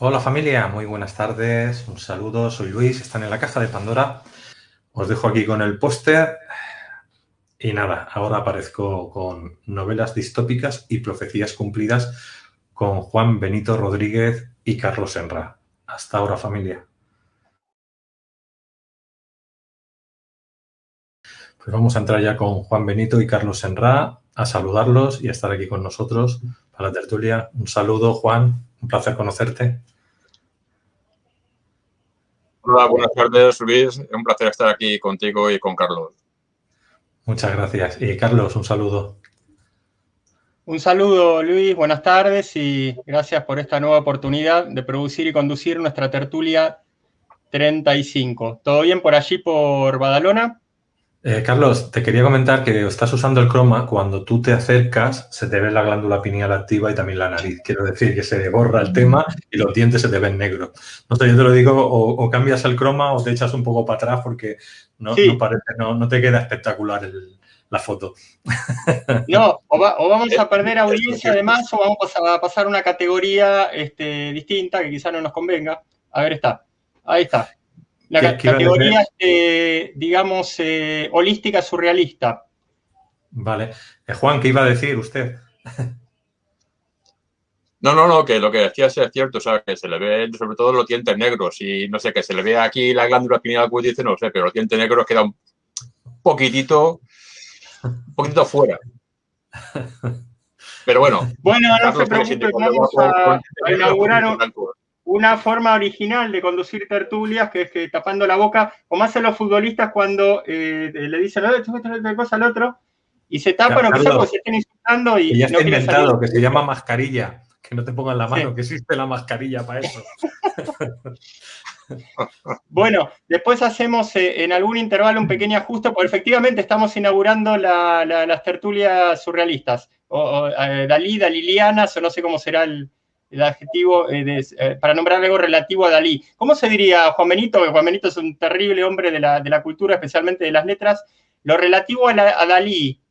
Hola familia, muy buenas tardes, un saludo, soy Luis, están en la caja de Pandora, os dejo aquí con el póster y nada, ahora aparezco con novelas distópicas y profecías cumplidas con Juan Benito Rodríguez y Carlos Senra. Hasta ahora familia. Pues vamos a entrar ya con Juan Benito y Carlos Senra a saludarlos y a estar aquí con nosotros para la tertulia. Un saludo Juan, un placer conocerte. Hola, buenas tardes, Luis. Un placer estar aquí contigo y con Carlos. Muchas gracias. Y Carlos, un saludo. Un saludo, Luis, buenas tardes y gracias por esta nueva oportunidad de producir y conducir nuestra tertulia 35. ¿Todo bien por allí, por Badalona? Carlos, te quería comentar que estás usando el croma. Cuando tú te acercas, se te ve la glándula pineal activa y también la nariz. Quiero decir que se borra el tema y los dientes se te ven negros. No sé, yo te lo digo, o cambias el croma o te echas un poco para atrás porque Sí. no te queda espectacular la foto. No, o vamos a perder audiencia además o vamos a pasar a una categoría distinta que quizá no nos convenga. A ver, ahí está. La ¿Qué iba a decir? categoría, digamos, holística surrealista. Vale. Juan, ¿qué iba a decir usted? No, que lo que decías es cierto, o sea, que se le ve sobre todo los dientes negros y no sé, que se le ve aquí la glándula pineal dice, no sé, pero los dientes negros quedan un poquitito fuera. Pero bueno, Bueno, no se Carlos tiene preocupe, sitio vamos con a inaugurar una forma original de conducir tertulias, que es que tapando la boca, como hacen los futbolistas cuando le dicen otra cosa al otro, y se tapan o quizás Carlos, pues se estén insultando que ya y no está quieren salir. inventado, que se llama mascarilla. Que no te pongan la mano, Sí. que existe la mascarilla para eso. Bueno, después hacemos en algún intervalo un pequeño ajuste, porque efectivamente estamos inaugurando las tertulias surrealistas, Dalí, dalilianas, o no sé cómo será el adjetivo para nombrar algo relativo a Dalí. ¿Cómo se diría, Juan Benito? Que Juan Benito es un terrible hombre de la cultura, especialmente de las letras. Lo relativo a Dalí,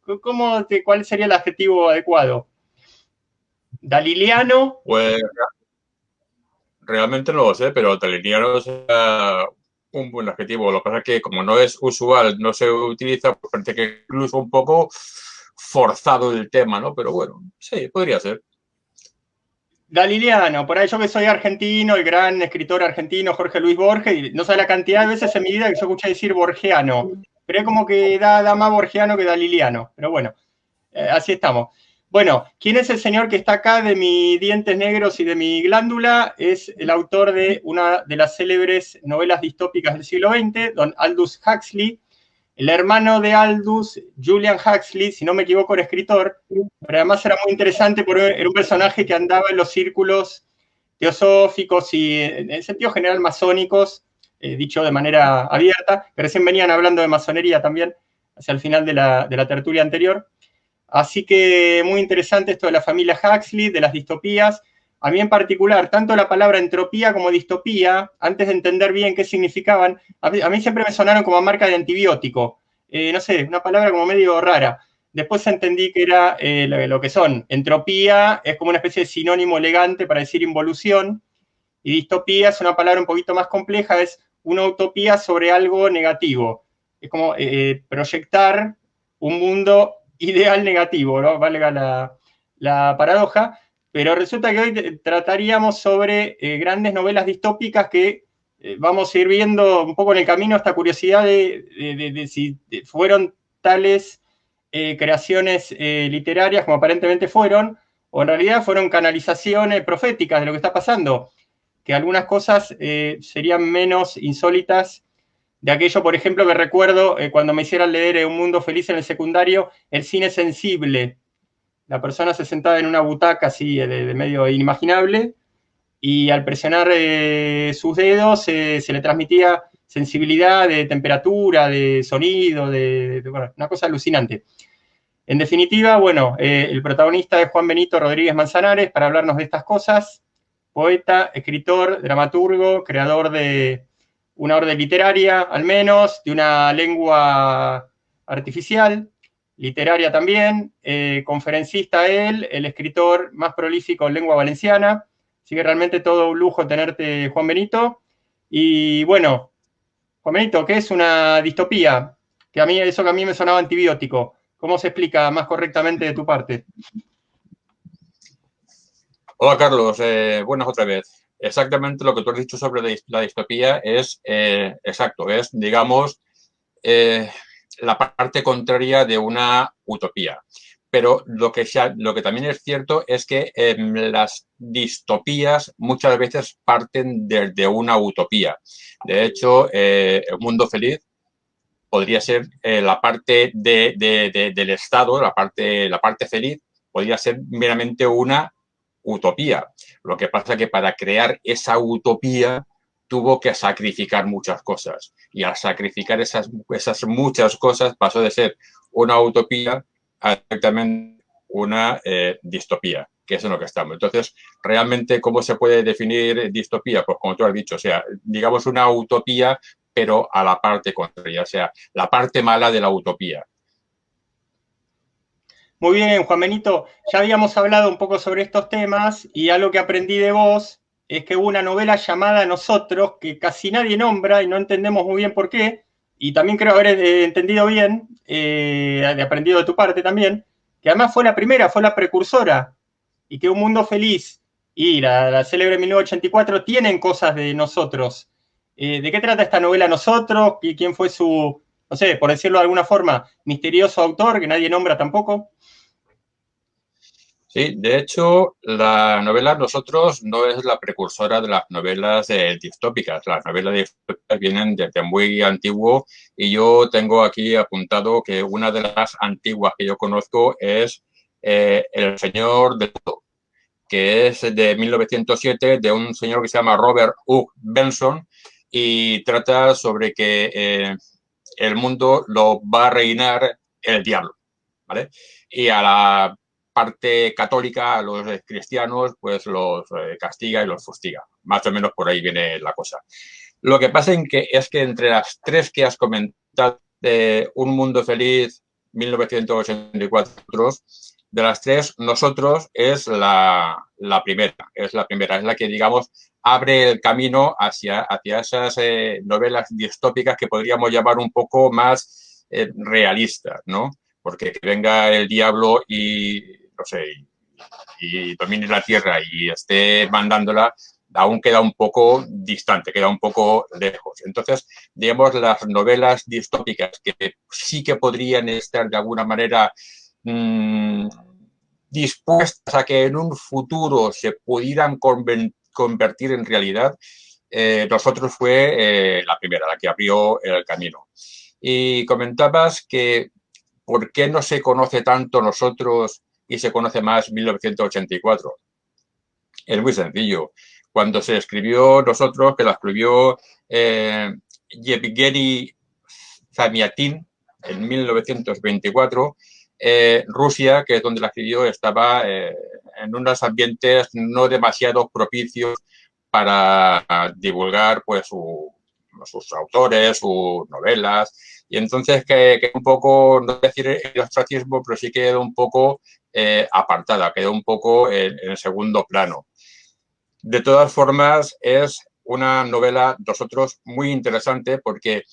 ¿cuál sería el adjetivo adecuado? ¿Daliliano? Pues realmente no lo sé, pero teleniano es un buen adjetivo. Lo que pasa es que como no es usual, no se utiliza, pues parece que incluso un poco forzado el tema, ¿no? Pero bueno, sí, podría ser. Daliliano, por ahí yo que soy argentino, el gran escritor argentino Jorge Luis Borges, y no sé la cantidad de veces en mi vida que yo escuché decir borgiano, pero es como que da más borgiano que daliliano, pero bueno, así estamos. Bueno, ¿quién es el señor que está acá de mis dientes negros y de mi glándula? Es el autor de una de las célebres novelas distópicas del siglo XX, don Aldous Huxley. El hermano de Aldous, Julian Huxley, si no me equivoco, era escritor, pero además era muy interesante porque era un personaje que andaba en los círculos teosóficos y en el sentido general masónicos, dicho de manera abierta, que recién venían hablando de masonería también, hacia el final de la tertulia anterior. Así que muy interesante esto de la familia Huxley, de las distopías. A mí en particular, tanto la palabra entropía como distopía, antes de entender bien qué significaban, a mí siempre me sonaron como a marca de antibiótico. No sé, una palabra como medio rara. Después entendí que era lo que son. Entropía es como una especie de sinónimo elegante para decir involución, y distopía es una palabra un poquito más compleja, es una utopía sobre algo negativo. Es como proyectar un mundo ideal negativo, ¿no? Valga la paradoja, pero resulta que hoy trataríamos sobre grandes novelas distópicas que vamos a ir viendo un poco en el camino esta curiosidad de si fueron tales creaciones literarias como aparentemente fueron, o en realidad fueron canalizaciones proféticas de lo que está pasando, que algunas cosas serían menos insólitas de aquello, por ejemplo, que recuerdo cuando me hicieran leer Un Mundo Feliz en el secundario, el cine sensible. La persona se sentaba en una butaca así de medio inimaginable y al presionar sus dedos se le transmitía sensibilidad de temperatura, de sonido, bueno, una cosa alucinante. En definitiva, bueno, el protagonista es Juan Benito Rodríguez Manzanares para hablarnos de estas cosas, poeta, escritor, dramaturgo, creador de una orden literaria, al menos, de una lengua artificial, literaria también, conferencista él, el escritor más prolífico en lengua valenciana, Así que realmente todo un lujo tenerte, Juan Benito. Y bueno, Juan Benito, ¿qué es una distopía? Eso que a mí me sonaba antibiótico. ¿Cómo se explica más correctamente de tu parte? Hola Carlos, buenas otra vez. Exactamente lo que tú has dicho sobre la distopía es exacto, es, digamos, la parte contraria de una utopía. Pero lo que también es cierto es que las distopías muchas veces parten de una utopía. De hecho, el mundo feliz podría ser la parte del Estado, la parte feliz, podría ser meramente una utopía. Lo que pasa es que para crear esa utopía tuvo que sacrificar muchas cosas. Y al sacrificar esas muchas cosas pasó de ser una utopía a directamente una distopía, que es en lo que estamos. Entonces, realmente, ¿cómo se puede definir distopía? Pues como tú has dicho, o sea, digamos una utopía, pero a la parte contraria, o sea, la parte mala de la utopía. Muy bien, Juan Benito, ya habíamos hablado un poco sobre estos temas y algo que aprendí de vos es que hubo una novela llamada Nosotros que casi nadie nombra y no entendemos muy bien por qué, y también creo haber entendido bien, aprendido de tu parte también, que además fue la primera, fue la precursora, y que Un Mundo Feliz y la célebre 1984 tienen cosas de nosotros. ¿De qué trata esta novela Nosotros? ¿Quién fue su, no sé, por decirlo de alguna forma, misterioso autor que nadie nombra tampoco? Sí, de hecho, la novela Nosotros no es la precursora de las novelas distópicas. Las novelas distópicas vienen desde muy antiguo y yo tengo aquí apuntado que una de las antiguas que yo conozco es El Señor del Mundo, que es de 1907, de un señor que se llama Robert Hugh Benson, y trata sobre que el mundo lo va a reinar el diablo, ¿vale? Y a la parte católica, a los cristianos, pues los castiga y los fustiga. Más o menos por ahí viene la cosa. Lo que pasa es que entre las tres que has comentado, Un Mundo Feliz, 1984, de las tres, Nosotros es la primera, es la que, digamos, abre el camino hacia esas novelas distópicas que podríamos llamar un poco más realistas, ¿no? Porque que venga el diablo y, no sé, y domine la tierra y esté mandándola, aún queda un poco distante, queda un poco lejos. Entonces, digamos, las novelas distópicas que sí que podrían estar de alguna manera dispuestas a que en un futuro se pudieran convertir en realidad, Nosotros fue la primera, la que abrió el camino. Y comentabas que ¿por qué no se conoce tanto Nosotros y se conoce más 1984? Es muy sencillo. Cuando se escribió Nosotros, que la escribió Yevgeny Zamiatin en 1924, Rusia, que es donde la escribió, estaba en unos ambientes no demasiado propicios para divulgar pues sus autores, sus novelas, y entonces que un poco, no decir el ostracismo, pero sí quedó un poco apartada, quedó un poco en segundo plano. De todas formas, es una novela, nosotros, muy interesante porque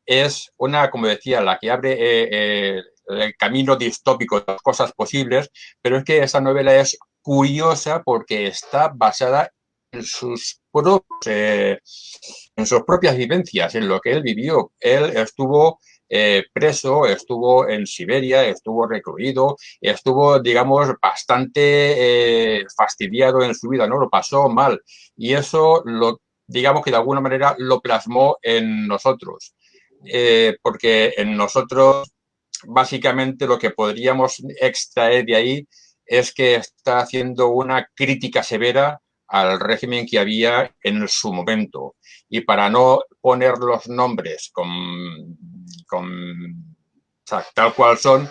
es una, como decía, la que abre el camino distópico de las cosas posibles, pero es que esa novela es curiosa porque está basada en sus propias vivencias, en lo que él vivió. Él estuvo preso, estuvo en Siberia, estuvo recluido, estuvo, digamos, bastante fastidiado en su vida, ¿no? Lo pasó mal. Y eso, digamos que de alguna manera lo plasmó en nosotros. Porque en nosotros, básicamente, lo que podríamos extraer de ahí es que está haciendo una crítica severa al régimen que había en su momento. Y para no poner los nombres tal cual son,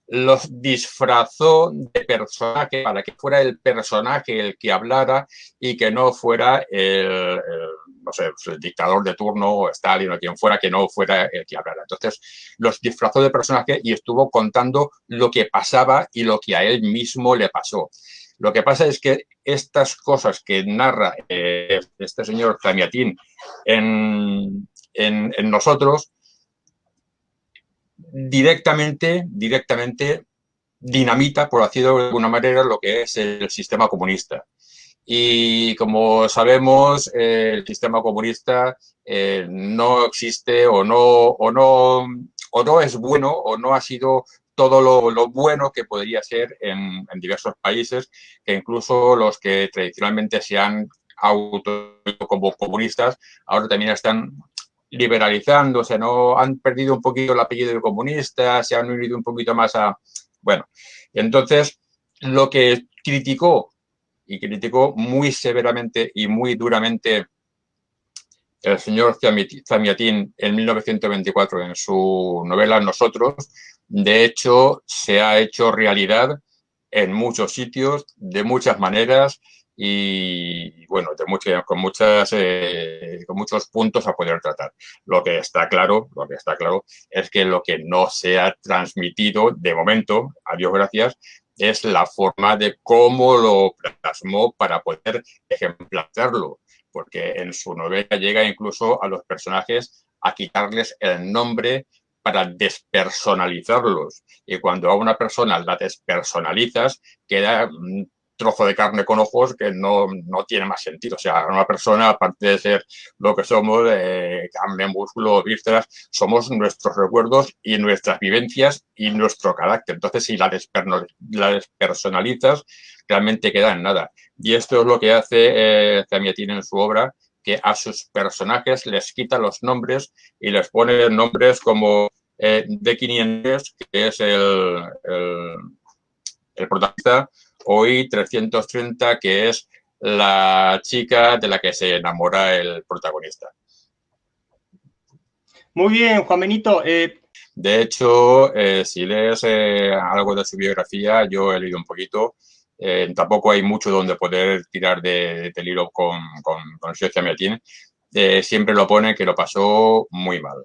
los disfrazó de personaje para que fuera el personaje el que hablara y que no fuera no sé, el dictador de turno, Stalin o quien fuera, que no fuera el que hablara. Entonces, los disfrazó de personaje y estuvo contando lo que pasaba y lo que a él mismo le pasó. Lo que pasa es que estas cosas que narra este señor Zamiatin en nosotros, directamente dinamita, por decirlo de alguna manera, lo que es el sistema comunista. Y como sabemos, el sistema comunista no existe o no es bueno o no ha sido todo lo bueno que podría ser en diversos países, que incluso los que tradicionalmente se han auto como comunistas ahora también están liberalizando, o sea, no han perdido un poquito el apellido de comunista, se han unido un poquito más a... Bueno, entonces lo que criticó muy severamente y muy duramente el señor Zamiatin en 1924 en su novela Nosotros, de hecho, se ha hecho realidad en muchos sitios, de muchas maneras y, bueno, con muchos puntos a poder tratar. Lo que está claro es que lo que no se ha transmitido de momento, a Dios gracias, es la forma de cómo lo plasmó para poder ejemplarizarlo, porque en su novela llega incluso a los personajes a quitarles el nombre para despersonalizarlos. Y cuando a una persona la despersonalizas, queda un trozo de carne con ojos que no tiene más sentido. O sea, una persona, aparte de ser lo que somos, carne, músculo, vísceras, somos nuestros recuerdos y nuestras vivencias y nuestro carácter. Entonces, si la despersonalizas, realmente queda en nada. Y esto es lo que hace Zamiatin en su obra, que a sus personajes les quita los nombres y les pone nombres como D500, que es el protagonista, o I-330, que es la chica de la que se enamora el protagonista. Muy bien, Juan Benito. De hecho, si lees algo de su biografía, yo he leído un poquito. Tampoco hay mucho donde poder tirar del hilo con el señor Zamiatin. Siempre lo pone que lo pasó muy mal.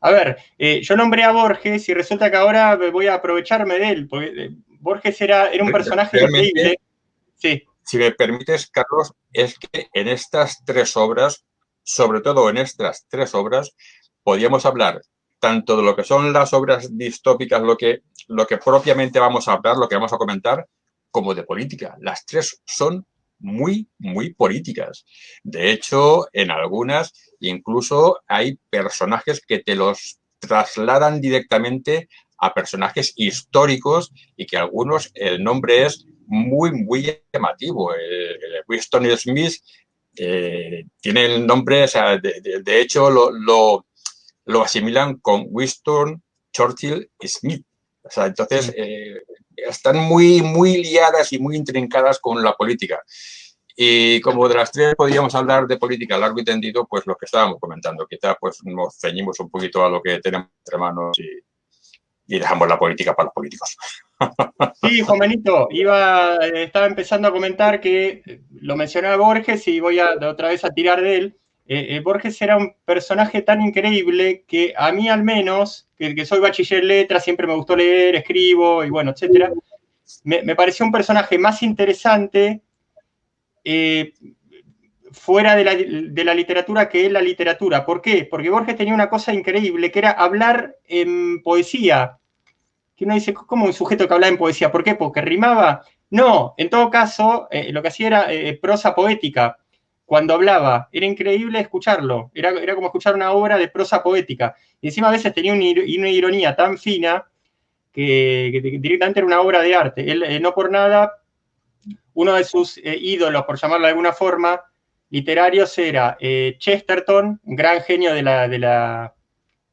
A ver, yo nombré a Borges y resulta que ahora voy a aprovecharme de él, porque Borges era un personaje increíble. Sí. Si me permites, Carlos, es que en estas tres obras, sobre todo en estas tres obras, podíamos hablar tanto de lo que son las obras distópicas, lo que propiamente vamos a hablar, lo que vamos a comentar, como de política. Las tres son muy, muy políticas. De hecho, en algunas incluso hay personajes que te los trasladan directamente a personajes históricos y que algunos el nombre es muy, muy llamativo. Winston Smith tiene el nombre, o sea, de hecho lo asimilan con Winston Churchill Smith. O sea, entonces están muy, muy liadas y muy intrincadas con la política. Y como de las tres podríamos hablar de política largo y tendido, pues lo que estábamos comentando, quizá pues nos ceñimos un poquito a lo que tenemos entre manos y dejamos la política para los políticos. Sí, Juan Benito, estaba empezando a comentar que lo mencionaba Borges y voy otra vez a tirar de él. Borges era un personaje tan increíble que a mí al menos, que soy bachiller en letras, siempre me gustó leer, escribo y bueno, etcétera, me pareció un personaje más interesante fuera de la literatura que es la literatura. ¿Por qué? Porque Borges tenía una cosa increíble, que era hablar en poesía. Que uno dice, ¿cómo un sujeto que habla en poesía? ¿Por qué? ¿Porque rimaba? No, en todo caso, lo que hacía era prosa poética. Cuando hablaba, era increíble escucharlo. Era como escuchar una obra de prosa poética. Y encima a veces tenía una ironía tan fina que directamente era una obra de arte. Él, no por nada, uno de sus ídolos, por llamarlo de alguna forma, literarios era Chesterton, un gran genio de la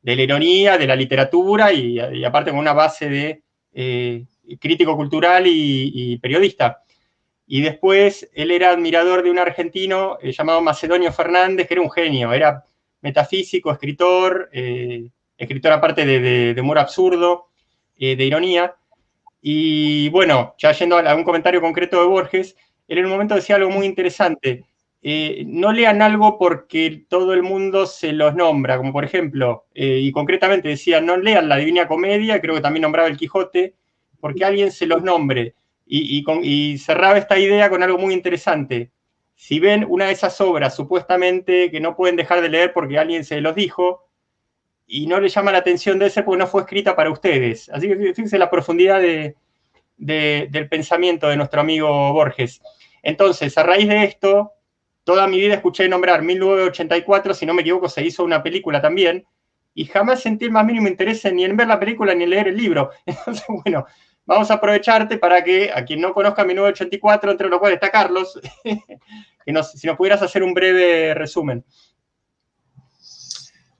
ironía, de la literatura y aparte con una base de crítico cultural y periodista. Y después él era admirador de un argentino llamado Macedonio Fernández, que era un genio, era metafísico, escritor aparte de humor absurdo, de ironía. Y bueno, ya yendo a algún comentario concreto de Borges, él en un momento decía algo muy interesante. No lean algo porque todo el mundo se los nombra, como por ejemplo, y concretamente decía, no lean la Divina Comedia, creo que también nombraba el Quijote, porque alguien se los nombre. Y cerraba esta idea con algo muy interesante. Si ven una de esas obras supuestamente que no pueden dejar de leer porque alguien se los dijo y no les llama la atención, debe ser porque no fue escrita para ustedes. Así que fíjense la profundidad del pensamiento de nuestro amigo Borges. Entonces, a raíz de esto, toda mi vida escuché nombrar 1984, si no me equivoco, se hizo una película también, y jamás sentí el más mínimo interés ni en ver la película ni en leer el libro. Entonces, bueno, vamos a aprovecharte para que, a quien no conozca 1984, entre los cuales está Carlos, si nos pudieras hacer un breve resumen.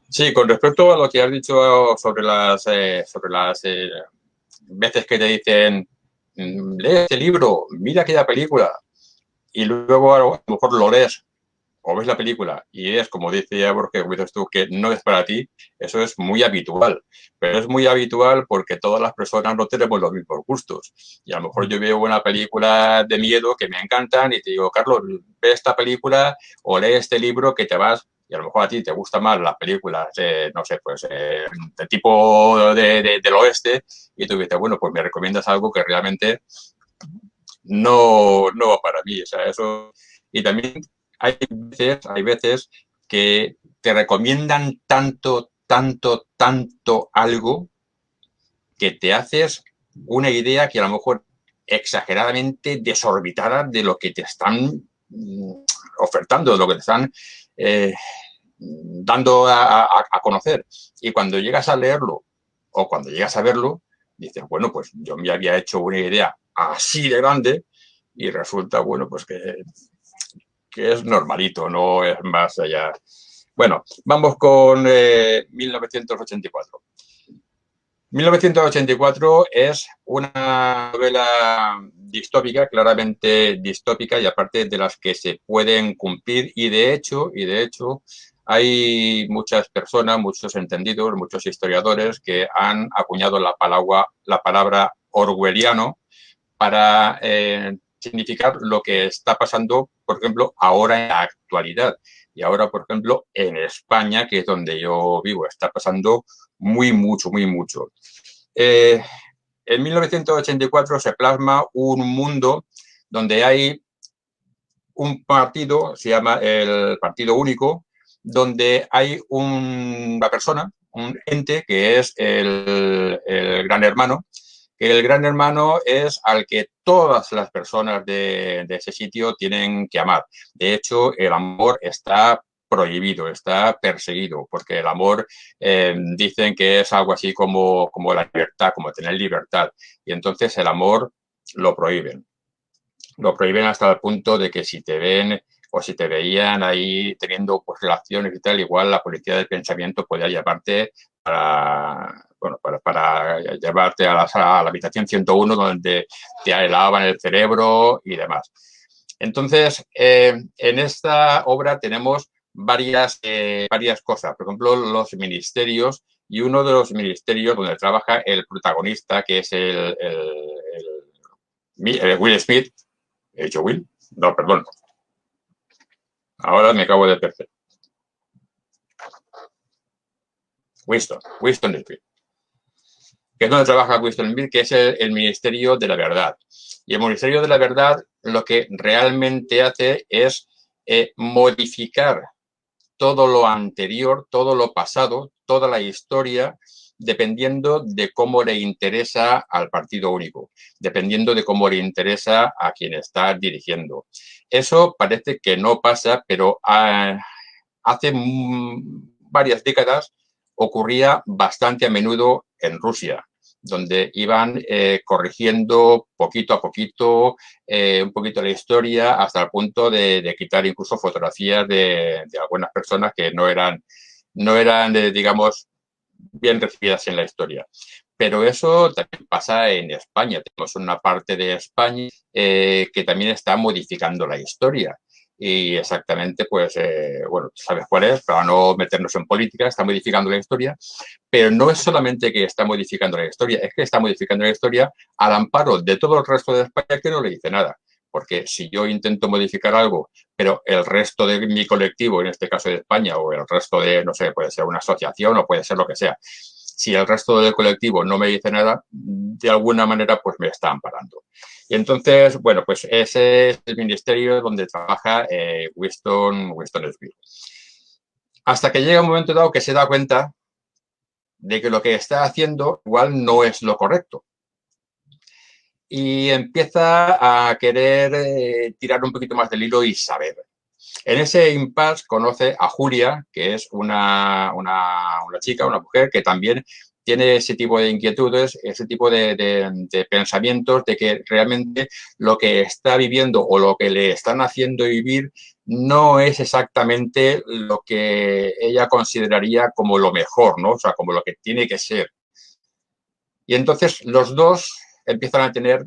Sí, con respecto a lo que has dicho sobre las veces que te dicen, lee este libro, mira aquella película, y luego a lo mejor lo lees o ves la película y es como dice Borges, como dices tú, que no es para ti, eso es muy habitual. Pero es muy habitual porque todas las personas no tenemos los mismos gustos. Y a lo mejor yo veo una película de miedo que me encantan y te digo, Carlos, ve esta película o lee este libro que te vas. Y a lo mejor a ti te gustan más las películas, no sé, pues de tipo del oeste, y tú dices, bueno, pues me recomiendas algo que realmente no va para mí. O sea, eso. Y también hay veces que te recomiendan tanto algo que te haces una idea que a lo mejor exageradamente desorbitada de lo que te están ofertando, de lo que te están dando a conocer. Y cuando llegas a leerlo o cuando llegas a verlo, dices, bueno, pues yo me había hecho una idea así de grande y resulta, bueno, pues que es normalito, no es más allá. Bueno, vamos con 1984. 1984 es una novela distópica, claramente distópica, y aparte de las que se pueden cumplir, y de hecho hay muchas personas, muchos entendidos, muchos historiadores que han acuñado la palabra orwelliano para significar lo que está pasando, por ejemplo, ahora en la actualidad. Y ahora, por ejemplo, en España, que es donde yo vivo, está pasando mucho. En 1984 se plasma un mundo donde hay un partido, se llama el Partido Único, donde hay una persona, un ente que es el Gran Hermano, que el Gran Hermano es al que todas las personas de ese sitio tienen que amar. De hecho, el amor está prohibido, está perseguido, porque el amor dicen que es algo así como la libertad, como tener libertad. Y entonces el amor lo prohíben. Lo prohíben hasta el punto de que si te ven o si te veían ahí teniendo pues, relaciones y tal, igual la policía del pensamiento podía llevarte para llevarte a la habitación 101 donde te lavaban el cerebro y demás. Entonces, en esta obra tenemos varias cosas. Por ejemplo, los ministerios, y uno de los ministerios donde trabaja el protagonista, que es el Will Smith. ¿He dicho Will? No, perdón. Ahora me acabo de perder. Winston Smith. Que es donde trabaja Winston Smith, que es el Ministerio de la Verdad. Y el Ministerio de la Verdad lo que realmente hace es modificar todo lo anterior, todo lo pasado, toda la historia, dependiendo de cómo le interesa al Partido Único, dependiendo de cómo le interesa a quien está dirigiendo. Eso parece que no pasa, pero hace varias décadas ocurría bastante a menudo en Rusia, donde iban corrigiendo poquito a poquito un poquito la historia hasta el punto de quitar incluso fotografías de algunas personas que no eran digamos, bien recibidas en la historia. Pero eso también pasa en España. Tenemos una parte de España que también está modificando la historia. Y exactamente, pues, bueno, sabes cuál es, para no meternos en política, está modificando la historia, pero no es solamente que está modificando la historia, es que está modificando la historia al amparo de todo el resto de España que no le dice nada. Porque si yo intento modificar algo, pero el resto de mi colectivo, en este caso de España, o el resto de, no sé, puede ser una asociación o puede ser lo que sea, si el resto del colectivo no me dice nada, de alguna manera, pues me está amparando. Y entonces, bueno, pues ese es el ministerio donde trabaja Winston Smith. Hasta que llega un momento dado que se da cuenta de que lo que está haciendo igual no es lo correcto. Y empieza a querer tirar un poquito más del hilo y saber. En ese impasse conoce a Julia, que es una chica, una mujer que también tiene ese tipo de inquietudes, ese tipo de pensamientos de que realmente lo que está viviendo o lo que le están haciendo vivir no es exactamente lo que ella consideraría como lo mejor, ¿no? O sea, como lo que tiene que ser. Y entonces los dos empiezan a tener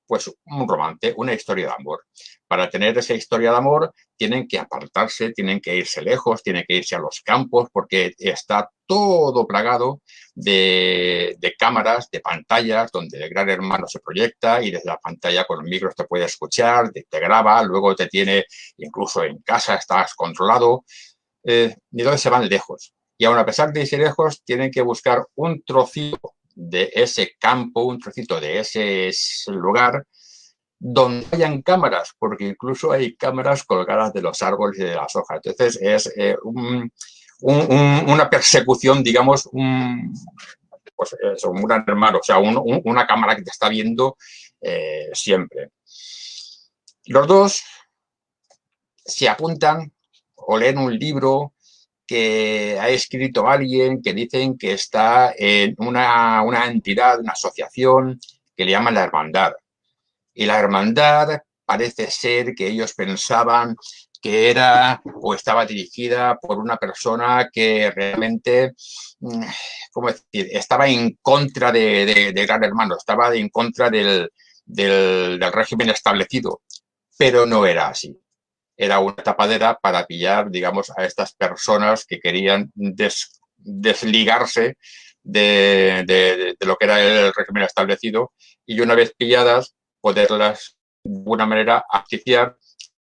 pues un romance, una historia de amor. Para tener esa historia de amor tienen que apartarse, tienen que irse lejos, tienen que irse a los campos porque está todo plagado de cámaras, de pantallas donde el gran hermano se proyecta y desde la pantalla con los micros te puede escuchar, te graba, luego te tiene incluso en casa, estás controlado. Y entonces se van lejos. Y aún a pesar de irse lejos, tienen que buscar un trocito de ese campo, un trocito de ese lugar donde hayan cámaras, porque incluso hay cámaras colgadas de los árboles y de las hojas. Entonces es una persecución, digamos, pues eso, un gran hermano, o sea, una cámara que te está viendo siempre. Los dos se apuntan o leen un libro que ha escrito alguien que dicen que está en una entidad, una asociación que le llaman la Hermandad. Y la Hermandad parece ser que ellos pensaban que era o estaba dirigida por una persona que realmente, ¿cómo decir?, estaba en contra de Gran Hermano, estaba en contra del régimen establecido, pero no era así. Era una tapadera para pillar, digamos, a estas personas que querían desligarse de lo que era el régimen establecido y una vez pilladas poderlas de alguna manera ajusticiar. En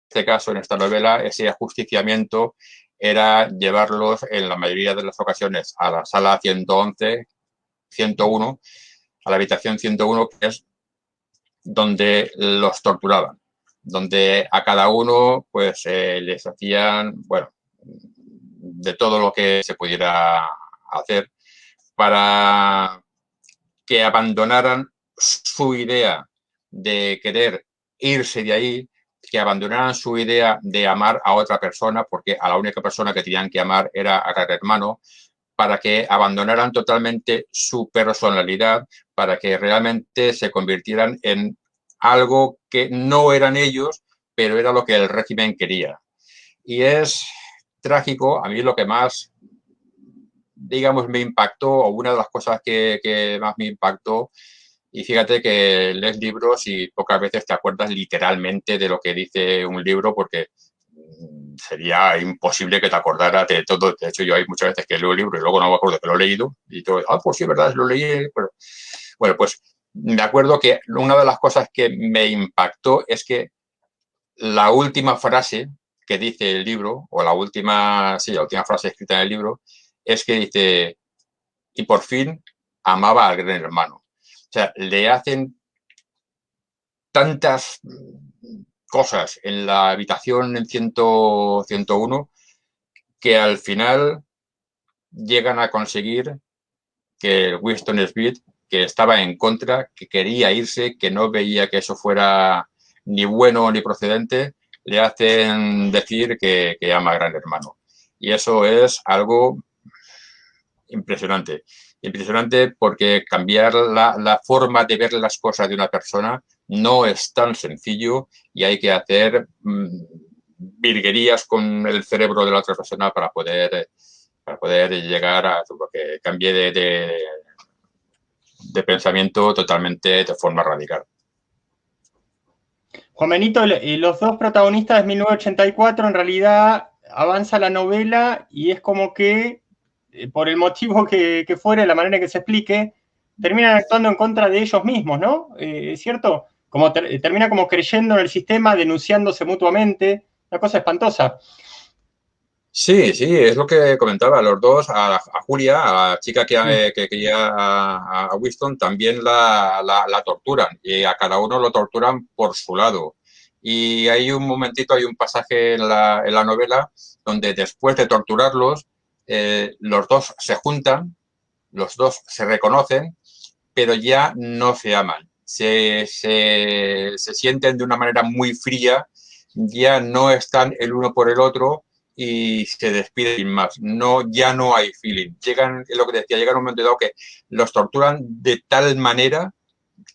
este caso, en esta novela, ese ajusticiamiento era llevarlos en la mayoría de las ocasiones a la sala 111, 101, a la habitación 101, que es donde los torturaban, donde a cada uno pues les hacían, bueno, de todo lo que se pudiera hacer para que abandonaran su idea de querer irse de ahí, que abandonaran su idea de amar a otra persona, porque a la única persona que tenían que amar era a Gran Hermano, para que abandonaran totalmente su personalidad, para que realmente se convirtieran en algo que no eran ellos, pero era lo que el régimen quería. Y es trágico, a mí lo que más, digamos, me impactó, o una de las cosas que más me impactó, y fíjate que lees libros y pocas veces te acuerdas literalmente de lo que dice un libro, porque sería imposible que te acordaras de todo. De hecho, yo hay muchas veces que leo el libro y luego no me acuerdo que lo he leído, y todo, pues sí, es verdad, lo leí, pero... Bueno, pues me acuerdo que una de las cosas que me impactó es que la última frase que dice el libro, o la última frase escrita en el libro, es que dice, y por fin amaba al Gran Hermano. O sea, le hacen tantas cosas en la habitación en 101 que al final llegan a conseguir que Winston Smith, que estaba en contra, que quería irse, que no veía que eso fuera ni bueno ni procedente, le hacen decir que ama a Gran Hermano. Y eso es algo impresionante. Impresionante porque cambiar la forma de ver las cosas de una persona no es tan sencillo y hay que hacer virguerías con el cerebro de la otra persona para poder llegar a que cambie de pensamiento totalmente de forma radical. Juan Benito, los dos protagonistas de 1984, en realidad avanza la novela y es como que, por el motivo que fuere, la manera que se explique, terminan actuando en contra de ellos mismos, ¿no? ¿Es cierto? Como termina como creyendo en el sistema, denunciándose mutuamente, una cosa espantosa. Sí, sí, es lo que comentaba. Los dos, a Julia, a la chica que quería a Winston, también la torturan y a cada uno lo torturan por su lado. Y hay un momentito, hay un pasaje en la novela donde después de torturarlos, los dos se juntan, los dos se reconocen, pero ya no se aman. Se sienten de una manera muy fría, ya no están el uno por el otro y se despiden sin más. No, ya no hay feeling. Llegan, es lo que decía, llega un momento dado que los torturan de tal manera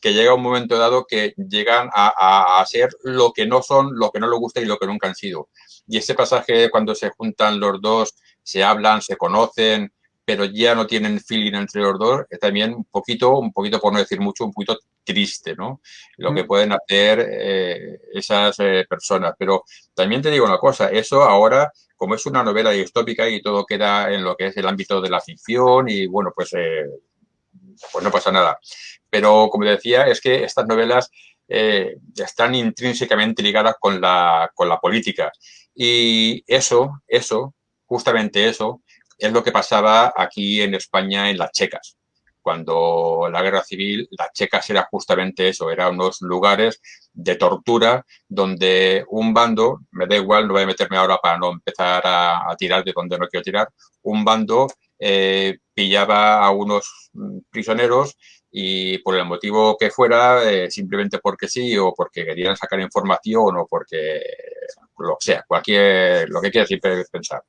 que llega un momento dado que llegan a ser lo que no son, lo que no les gusta y lo que nunca han sido. Y ese pasaje cuando se juntan los dos, se hablan, se conocen, pero ya no tienen feeling entre los dos, es también un poquito, por no decir mucho, un poquito triste, ¿no? Lo que pueden hacer esas personas. Pero también te digo una cosa, eso ahora, como es una novela distópica y todo queda en lo que es el ámbito de la ficción y bueno, pues no pasa nada. Pero, como decía, es que estas novelas están intrínsecamente ligadas con la política. Y eso, justamente eso, es lo que pasaba aquí en España en las Checas. Cuando la guerra civil, las Checas era justamente eso, eran unos lugares de tortura donde un bando, me da igual, no voy a meterme ahora para no empezar a tirar de donde no quiero tirar, un bando pillaba a unos prisioneros y por el motivo que fuera, simplemente porque sí o porque querían sacar información o porque lo sea, lo que quieras siempre pensar,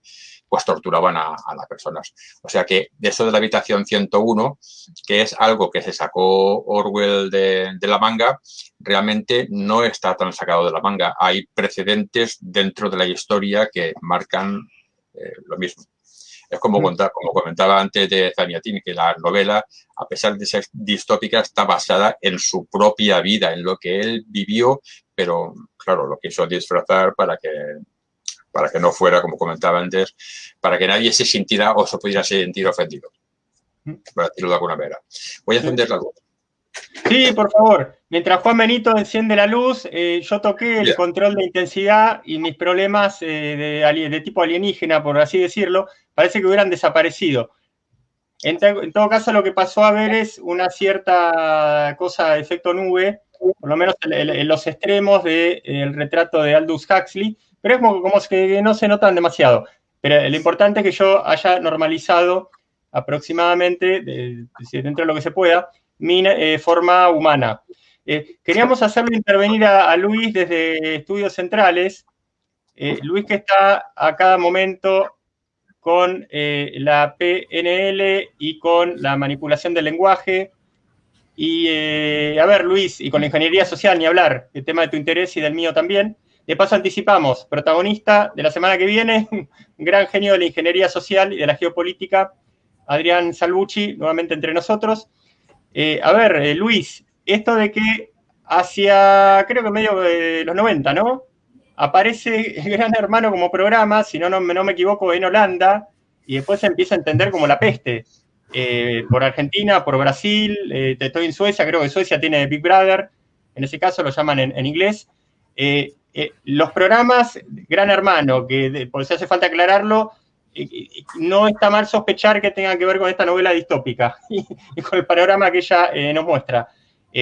pues torturaban a las personas. O sea que de eso de la habitación 101, que es algo que se sacó Orwell de la manga, realmente no está tan sacado de la manga. Hay precedentes dentro de la historia que marcan lo mismo. Es como comentaba antes de Zaniatin, que la novela, a pesar de ser distópica, está basada en su propia vida, en lo que él vivió, pero claro, lo quiso disfrazar para que no fuera, como comentaba antes, para que nadie se sintiera o se pudiera sentir ofendido, para decirlo de alguna manera. Voy a encender la luz. Sí, por favor. Mientras Juan Benito enciende la luz, yo toqué el control de intensidad y mis problemas de tipo alienígena, por así decirlo, parece que hubieran desaparecido. En todo caso, lo que pasó a ver es una cierta cosa de efecto nube, por lo menos en los extremos del retrato de Aldous Huxley, pero es como que no se notan demasiado. Pero lo importante es que yo haya normalizado aproximadamente, dentro de lo que se pueda, mi forma humana. Queríamos hacerle intervenir a Luis desde Estudios Centrales. Luis, que está a cada momento con la PNL y con la manipulación del lenguaje. Y a ver, Luis, y con la ingeniería social, ni hablar, el tema de tu interés y del mío también. De paso anticipamos, protagonista de la semana que viene, un gran genio de la ingeniería social y de la geopolítica, Adrián Salvucci, nuevamente entre nosotros. A ver, Luis, esto de que hacia, creo que medio de los 90, ¿no? Aparece Gran Hermano como programa, si no me equivoco, en Holanda, y después se empieza a entender como la peste. Por Argentina, por Brasil, estoy en Suecia, creo que Suecia tiene Big Brother, en ese caso lo llaman en inglés. Los programas Gran Hermano, que por si hace falta aclararlo, no está mal sospechar que tengan que ver con esta novela distópica y con el panorama que ella nos muestra.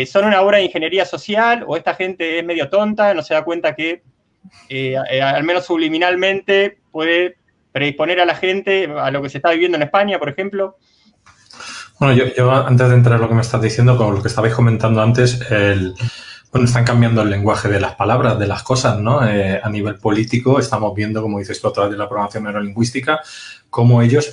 ¿Son una obra de ingeniería social o esta gente es medio tonta, no se da cuenta que al menos subliminalmente puede predisponer a la gente a lo que se está viviendo en España, por ejemplo? Bueno, yo antes de entrar en lo que me estás diciendo, con lo que estabais comentando antes, bueno, están cambiando el lenguaje de las palabras, de las cosas, ¿no? A nivel político estamos viendo, como dices tú, a través de la programación neurolingüística, cómo ellos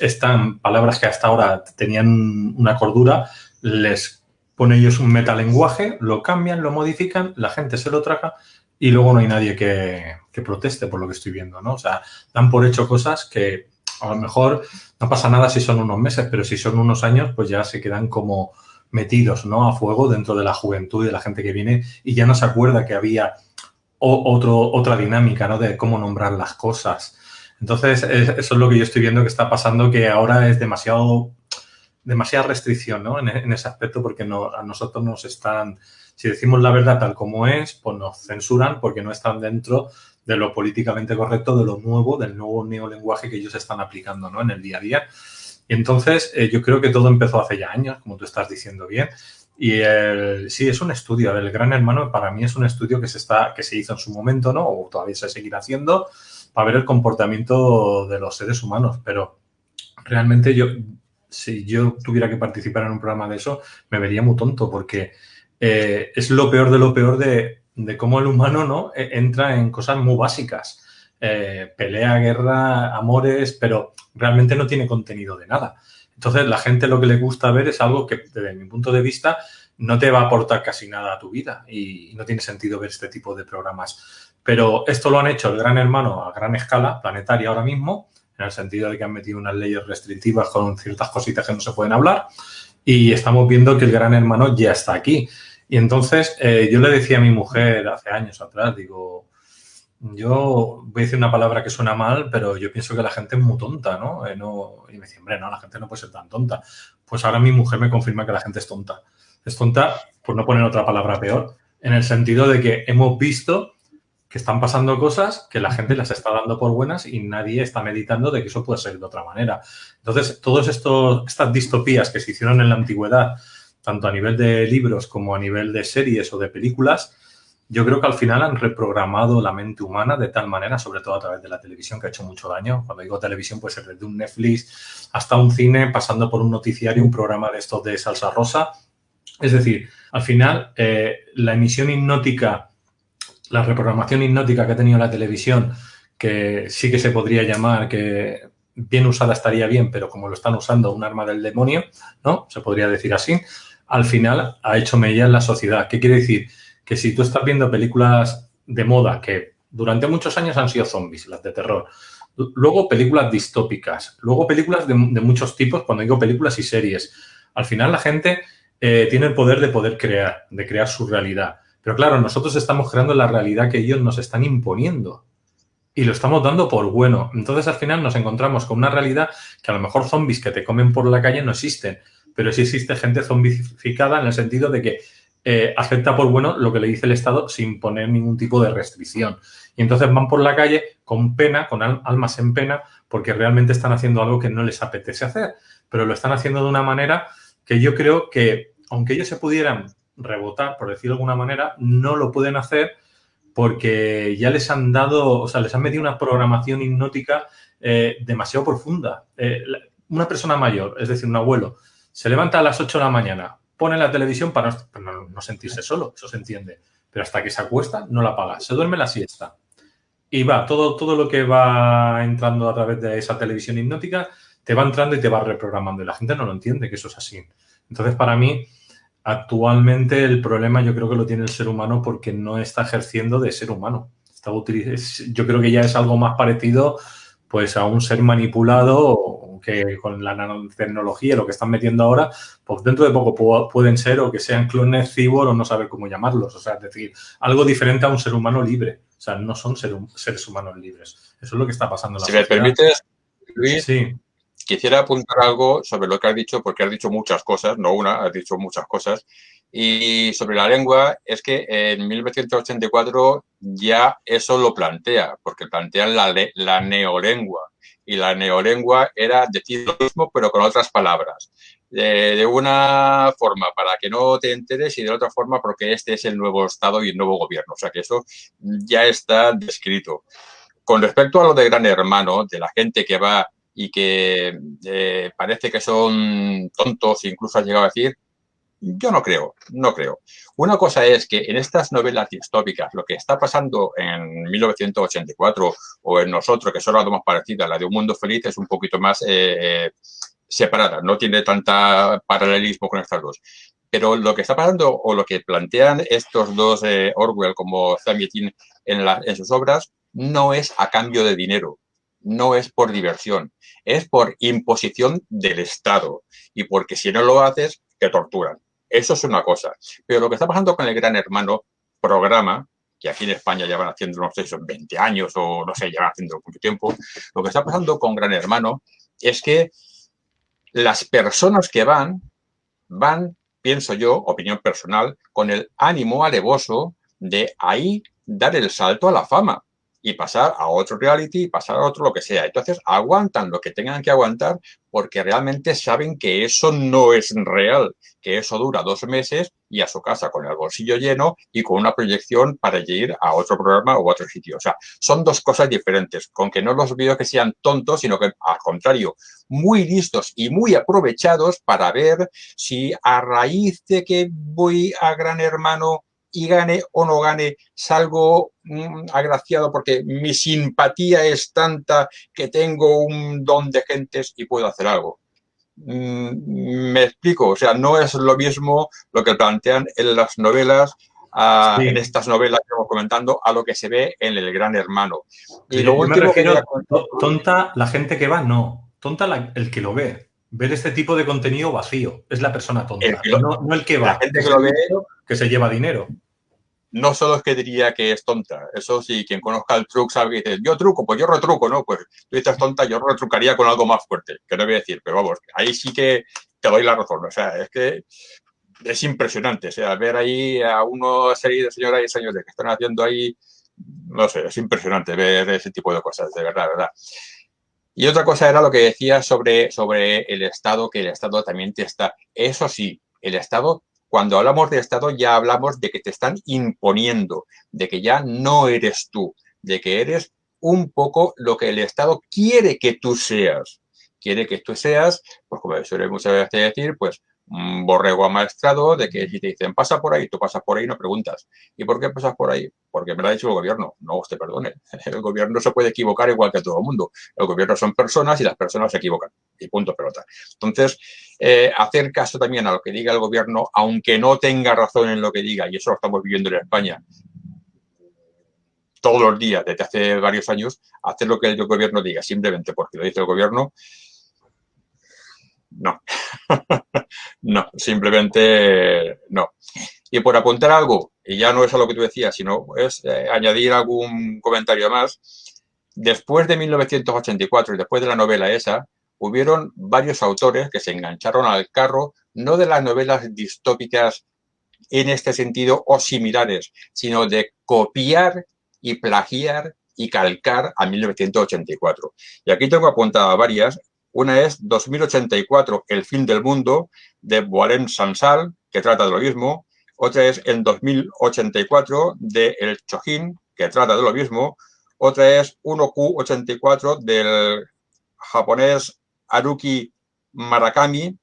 palabras que hasta ahora tenían una cordura, les ponen ellos un metalenguaje, lo cambian, lo modifican, la gente se lo traga y luego no hay nadie que proteste por lo que estoy viendo, ¿no? O sea, dan por hecho cosas que a lo mejor no pasa nada si son unos meses, pero si son unos años, pues ya se quedan como metidos, ¿no? A fuego dentro de la juventud y de la gente que viene y ya no se acuerda que había otra dinámica, ¿no? De cómo nombrar las cosas. Entonces, eso es lo que yo estoy viendo que está pasando, que ahora es demasiada restricción, ¿no? En ese aspecto, porque a nosotros nos están, si decimos la verdad tal como es, pues nos censuran porque no están dentro de lo políticamente correcto, de lo nuevo, del nuevo neolenguaje que ellos están aplicando, ¿no?, en el día a día. Y entonces yo creo que todo empezó hace ya años, como tú estás diciendo bien. Y sí, es un estudio. El Gran Hermano para mí es un estudio que se hizo en su momento, ¿no?, o todavía se seguirá haciendo, para ver el comportamiento de los seres humanos. Pero realmente si yo tuviera que participar en un programa de eso, me vería muy tonto, porque es lo peor de lo peor de cómo el humano, ¿no?, entra en cosas muy básicas. Pelea, guerra, amores, pero realmente no tiene contenido de nada. Entonces, la gente lo que le gusta ver es algo que, desde mi punto de vista, no te va a aportar casi nada a tu vida y no tiene sentido ver este tipo de programas. Pero esto lo han hecho el Gran Hermano a gran escala, planetaria ahora mismo, en el sentido de que han metido unas leyes restrictivas con ciertas cositas que no se pueden hablar, y estamos viendo que el Gran Hermano ya está aquí. Y entonces yo le decía a mi mujer hace años atrás, digo, yo voy a decir una palabra que suena mal, pero yo pienso que la gente es muy tonta, ¿no? Y me decía, hombre, no, la gente no puede ser tan tonta. Pues ahora mi mujer me confirma que la gente es tonta. Es tonta, por no poner otra palabra peor, en el sentido de que hemos visto que están pasando cosas que la gente las está dando por buenas y nadie está meditando de que eso puede ser de otra manera. Entonces, todas estas distopías que se hicieron en la antigüedad, tanto a nivel de libros como a nivel de series o de películas, yo creo que al final han reprogramado la mente humana de tal manera, sobre todo a través de la televisión, que ha hecho mucho daño. Cuando digo televisión, puede ser desde un Netflix hasta un cine, pasando por un noticiario, un programa de estos de salsa rosa. Es decir, al final, la emisión hipnótica, la reprogramación hipnótica que ha tenido la televisión, que sí que se podría llamar, que bien usada estaría bien, pero como lo están usando, un arma del demonio, ¿no? Se podría decir así. Al final ha hecho mella en la sociedad. ¿Qué quiere decir? Que si tú estás viendo películas de moda que durante muchos años han sido zombies, las de terror, luego películas distópicas, luego películas de muchos tipos, cuando digo películas y series, al final la gente tiene el poder de poder crear, de crear su realidad. Pero claro, nosotros estamos creando la realidad que ellos nos están imponiendo y lo estamos dando por bueno. Entonces al final nos encontramos con una realidad que a lo mejor zombies que te comen por la calle no existen, pero sí existe gente zombificada en el sentido de que acepta por bueno lo que le dice el Estado sin poner ningún tipo de restricción. Y entonces van por la calle con pena, con almas en pena, porque realmente están haciendo algo que no les apetece hacer. Pero lo están haciendo de una manera que yo creo que, aunque ellos se pudieran rebotar, por decirlo de alguna manera, no lo pueden hacer porque ya les han dado, o sea, les han metido una programación hipnótica demasiado profunda. Una persona mayor, es decir, un abuelo, se levanta a las 8 de la mañana, pone la televisión para no sentirse solo, eso se entiende. Pero hasta que se acuesta, no la apaga. Se duerme la siesta. Y va, todo lo que va entrando a través de esa televisión hipnótica, te va entrando y te va reprogramando. Y la gente no lo entiende, que eso es así. Entonces, para mí, actualmente el problema yo creo que lo tiene el ser humano porque no está ejerciendo de ser humano. Yo creo que ya es algo más parecido pues a un ser manipulado que con la nanotecnología, lo que están metiendo ahora, pues dentro de poco pueden ser o que sean clones cyborg o no saber cómo llamarlos. O sea, es decir, algo diferente a un ser humano libre. O sea, no son seres humanos libres. Eso es lo que está pasando en la sociedad. Si me permites, Luis, sí. Quisiera apuntar algo sobre lo que has dicho, porque has dicho muchas cosas, no una, has dicho muchas cosas. Y sobre la lengua, es que en 1984 ya eso lo plantea, porque plantean la neolengua. Y la neolengua era decir lo mismo, pero con otras palabras. De una forma para que no te enteres y de otra forma porque este es el nuevo Estado y el nuevo gobierno. O sea que eso ya está descrito. Con respecto a lo de Gran Hermano, de la gente que va y que parece que son tontos, incluso has llegado a decir, yo no creo. Una cosa es que en estas novelas distópicas, lo que está pasando en 1984 o en Nosotros, que son las dos más parecidas, la de Un Mundo Feliz es un poquito más separada, no tiene tanta paralelismo con estas dos. Pero lo que está pasando o lo que plantean estos dos, Orwell como Zamietin en sus obras, no es a cambio de dinero. No es por diversión, es por imposición del Estado y porque si no lo haces, te torturan. Eso es una cosa. Pero lo que está pasando con el Gran Hermano programa, que aquí en España ya van haciendo, no sé, son 20 años o no sé, ya van haciendo mucho tiempo, lo que está pasando con Gran Hermano es que las personas que van, pienso yo, opinión personal, con el ánimo alevoso de ahí dar el salto a la fama. y pasar a otro reality, y pasar a otro lo que sea. Entonces aguantan lo que tengan que aguantar porque realmente saben que eso no es real, que eso dura 2 meses y a su casa con el bolsillo lleno y con una proyección para ir a otro programa o a otro sitio. O sea, son 2 cosas diferentes, con que no los veo que sean tontos, sino que al contrario, muy listos y muy aprovechados para ver si a raíz de que voy a Gran Hermano y gane o no gane, salgo agraciado porque mi simpatía es tanta que tengo un don de gentes y puedo hacer algo. Me explico, o sea, no es lo mismo lo que plantean en las novelas, Sí. en estas novelas que estamos comentando, a lo que se ve en el Gran Hermano. Y lo Yo me último que refiero, tonta la gente que va, no. Tonta el que lo ve. Ver este tipo de contenido vacío. Es la persona tonta. No el que va. La gente Es que lo el ve, que se lleva dinero. no solo es que diría que es tonta, eso sí, quien conozca el truco sabe que dice, yo truco, pues yo retruco, ¿no? Pues tú dices tonta, yo retrucaría con algo más fuerte, que no voy a decir, pero vamos, ahí sí que te doy la razón, o sea, es que es impresionante, o sea, ver ahí a una serie de señoras y señores que están haciendo ahí, no sé, es impresionante ver ese tipo de cosas, de verdad, verdad. Y otra cosa era lo que decía sobre el Estado, que el Estado también te está, eso sí, el Estado, cuando hablamos de Estado ya hablamos de que te están imponiendo, de que ya no eres tú, de que eres un poco lo que el Estado quiere que tú seas. Quiere que tú seas, pues como suele muchas veces decir, pues un borrego amaestrado, de que si te dicen pasa por ahí, tú pasas por ahí y no preguntas. ¿Y por qué pasas por ahí? Porque me lo ha dicho el gobierno. No, usted perdone. El gobierno se puede equivocar igual que todo el mundo. El gobierno son personas y las personas se equivocan. Y punto, pelota. Entonces, hacer caso también a lo que diga el gobierno, aunque no tenga razón en lo que diga, y eso lo estamos viviendo en España todos los días desde hace varios años, hacer lo que el gobierno diga, simplemente porque lo dice el gobierno, no. No, simplemente no. Y por apuntar algo, y ya no es a lo que tú decías, sino es añadir algún comentario más, después de 1984 y después de la novela esa, hubieron varios autores que se engancharon al carro, no de las novelas distópicas en este sentido o similares, sino de copiar y plagiar y calcar a 1984. Y aquí tengo apuntadas varias. Una es 2084, El fin del mundo, de Boalem Sansal, que trata de lo mismo. Otra es en 2084, de El Chojin, que trata de lo mismo. Otra es 1Q84, del japonés Haruki Murakami.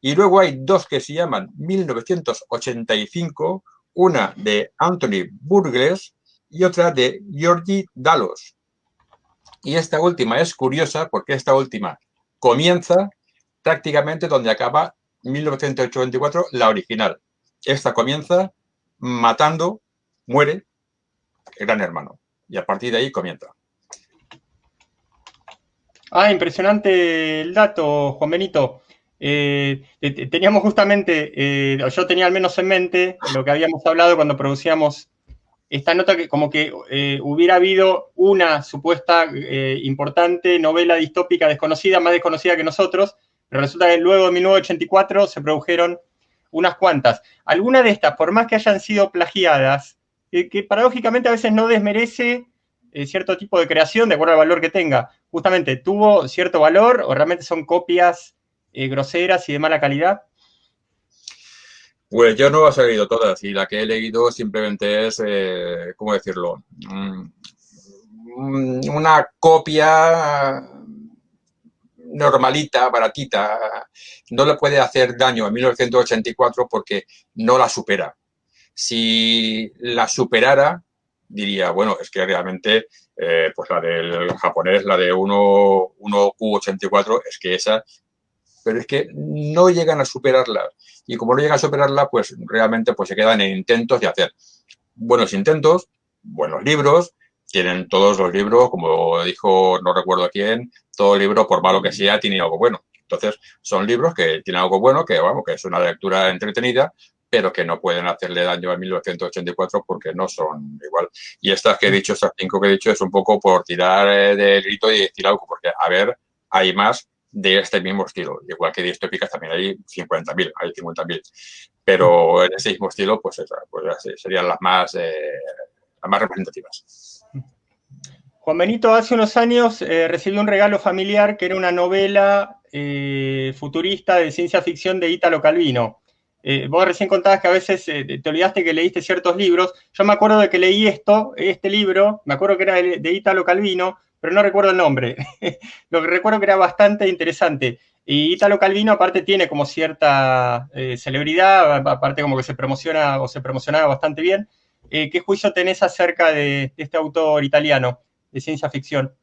Y luego hay 2 que se llaman 1985, una de Anthony Burgess y otra de Georgi Dalos. Y esta última es curiosa porque esta última comienza prácticamente donde acaba 1984, la original. Esta comienza matando, muere el Gran Hermano. Y a partir de ahí comienza. Impresionante el dato, Juan Benito. Teníamos justamente, yo tenía al menos en mente lo que habíamos hablado cuando producíamos esta nota, que como que hubiera habido una supuesta importante novela distópica desconocida, más desconocida que nosotros, pero resulta que luego de 1984 se produjeron unas cuantas. Algunas de estas, por más que hayan sido plagiadas, que paradójicamente a veces no desmerece cierto tipo de creación de acuerdo al valor que tenga. Justamente, ¿tuvo cierto valor o realmente son copias groseras y de mala calidad? Pues yo no he leído todas y la que he leído simplemente es, ¿cómo decirlo? Una copia normalita, baratita. No le puede hacer daño a 1984 porque no la supera. Si la superara, diría, bueno, es que realmente, pues la del japonés, la de 1Q84, es que esa, pero es que no llegan a superarla. Y como no llegan a superarla, pues realmente pues se quedan en intentos de hacer buenos intentos, buenos libros. Tienen todos los libros, como dijo, no recuerdo quién, todo libro, por malo que sea, tiene algo bueno. Entonces, son libros que tienen algo bueno, que, vamos, que es una lectura entretenida, pero que no pueden hacerle daño a 1984 porque no son igual. Y estas que he dicho, estas 5 que he dicho, es un poco por tirar del grito y decir algo, porque, a ver, hay más de este mismo estilo. Igual que distópicas también hay 50.000, hay 50.000. Pero en ese mismo estilo, pues, serían las más representativas. Juan Benito hace unos años recibió un regalo familiar que era una novela futurista de ciencia ficción de Italo Calvino. Vos recién contabas que a veces te olvidaste que leíste ciertos libros. Yo me acuerdo de que leí este libro, me acuerdo que era de Italo Calvino, pero no recuerdo el nombre. Lo que recuerdo que era bastante interesante. Y Italo Calvino aparte tiene como cierta celebridad, aparte como que se promociona o se promocionaba bastante bien. ¿Qué juicio tenés acerca de este autor italiano de ciencia ficción?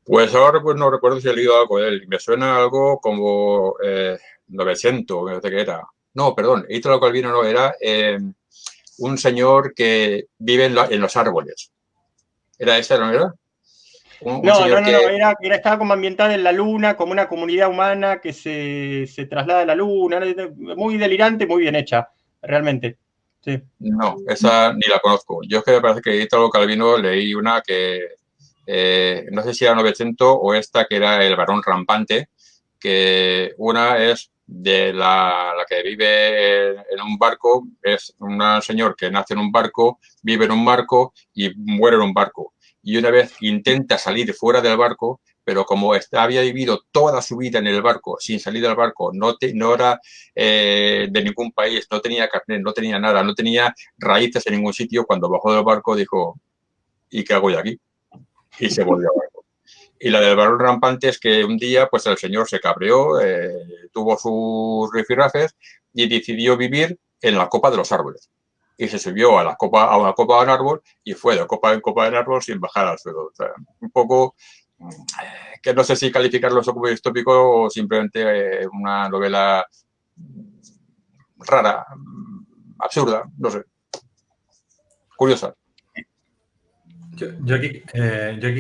Pues ahora pues, no recuerdo si he leído algo de él. Me suena algo como 900, me parece que era. No, perdón, Italo Calvino no, era un señor que vive en los árboles. ¿Era ese, no era? Un No, señor que... estaba como ambientada en la Luna, como una comunidad humana que se traslada a la Luna, muy delirante, muy bien hecha, realmente. Sí. No, esa ni la conozco. Yo es que me parece que Italo Calvino leí una que no sé si era 900 o esta que era El varón rampante, que una es de la que vive en un barco, es un señor que nace en un barco, vive en un barco y muere en un barco. Y una vez intenta salir fuera del barco, pero como había vivido toda su vida en el barco, sin salir del barco, no era de ningún país, no tenía carnet, no tenía nada, no tenía raíces en ningún sitio, cuando bajó del barco dijo, ¿y qué hago yo aquí? Y se volvió a barco. Y la del varón rampante es que un día pues el señor se cabreó, tuvo sus rifirrafes y decidió vivir en la copa de los árboles. Y se subió a una copa de un árbol y fue de copa en copa del árbol sin bajar al suelo. O sea, un poco que no sé si calificarlo como distópico o simplemente una novela rara, absurda, no sé, curiosa. Yo aquí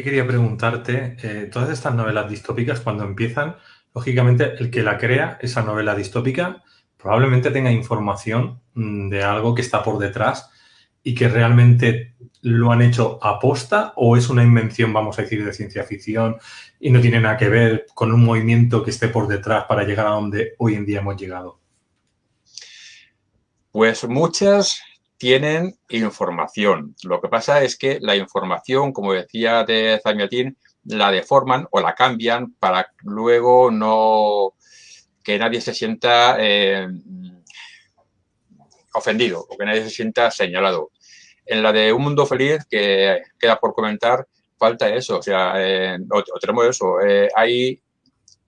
quería preguntarte, todas estas novelas distópicas, cuando empiezan, lógicamente el que la crea, esa novela distópica, probablemente tenga información de algo que está por detrás y que realmente lo han hecho aposta o es una invención, vamos a decir, de ciencia ficción y no tiene nada que ver con un movimiento que esté por detrás para llegar a donde hoy en día hemos llegado. Pues muchas tienen información. Lo que pasa es que la información, como decía de Zamiatín, la deforman o la cambian para luego no que nadie se sienta ofendido o que nadie se sienta señalado. En la de Un Mundo Feliz, que queda por comentar, falta eso. O sea, o tenemos eso. Hay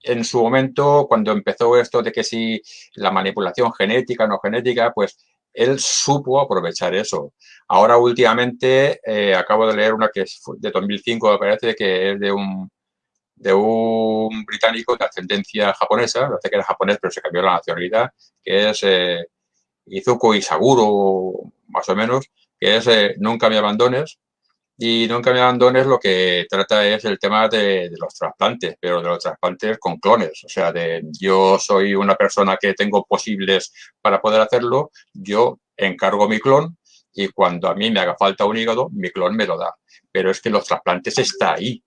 en su momento, cuando empezó esto de que si la manipulación genética o no genética, pues él supo aprovechar eso. Ahora, últimamente, acabo de leer una que es de 2005, me parece, que es de un británico de ascendencia japonesa, parece que era japonés, pero se cambió la nacionalidad, que es Izuku Isaguro, más o menos, que es Nunca me abandones. Y Nunca me abandones lo que trata es el tema de los trasplantes, pero de los trasplantes con clones. O sea, yo soy una persona que tengo posibles para poder hacerlo, yo encargo mi clon y cuando a mí me haga falta un hígado, mi clon me lo da. Pero es que los trasplantes está ahí.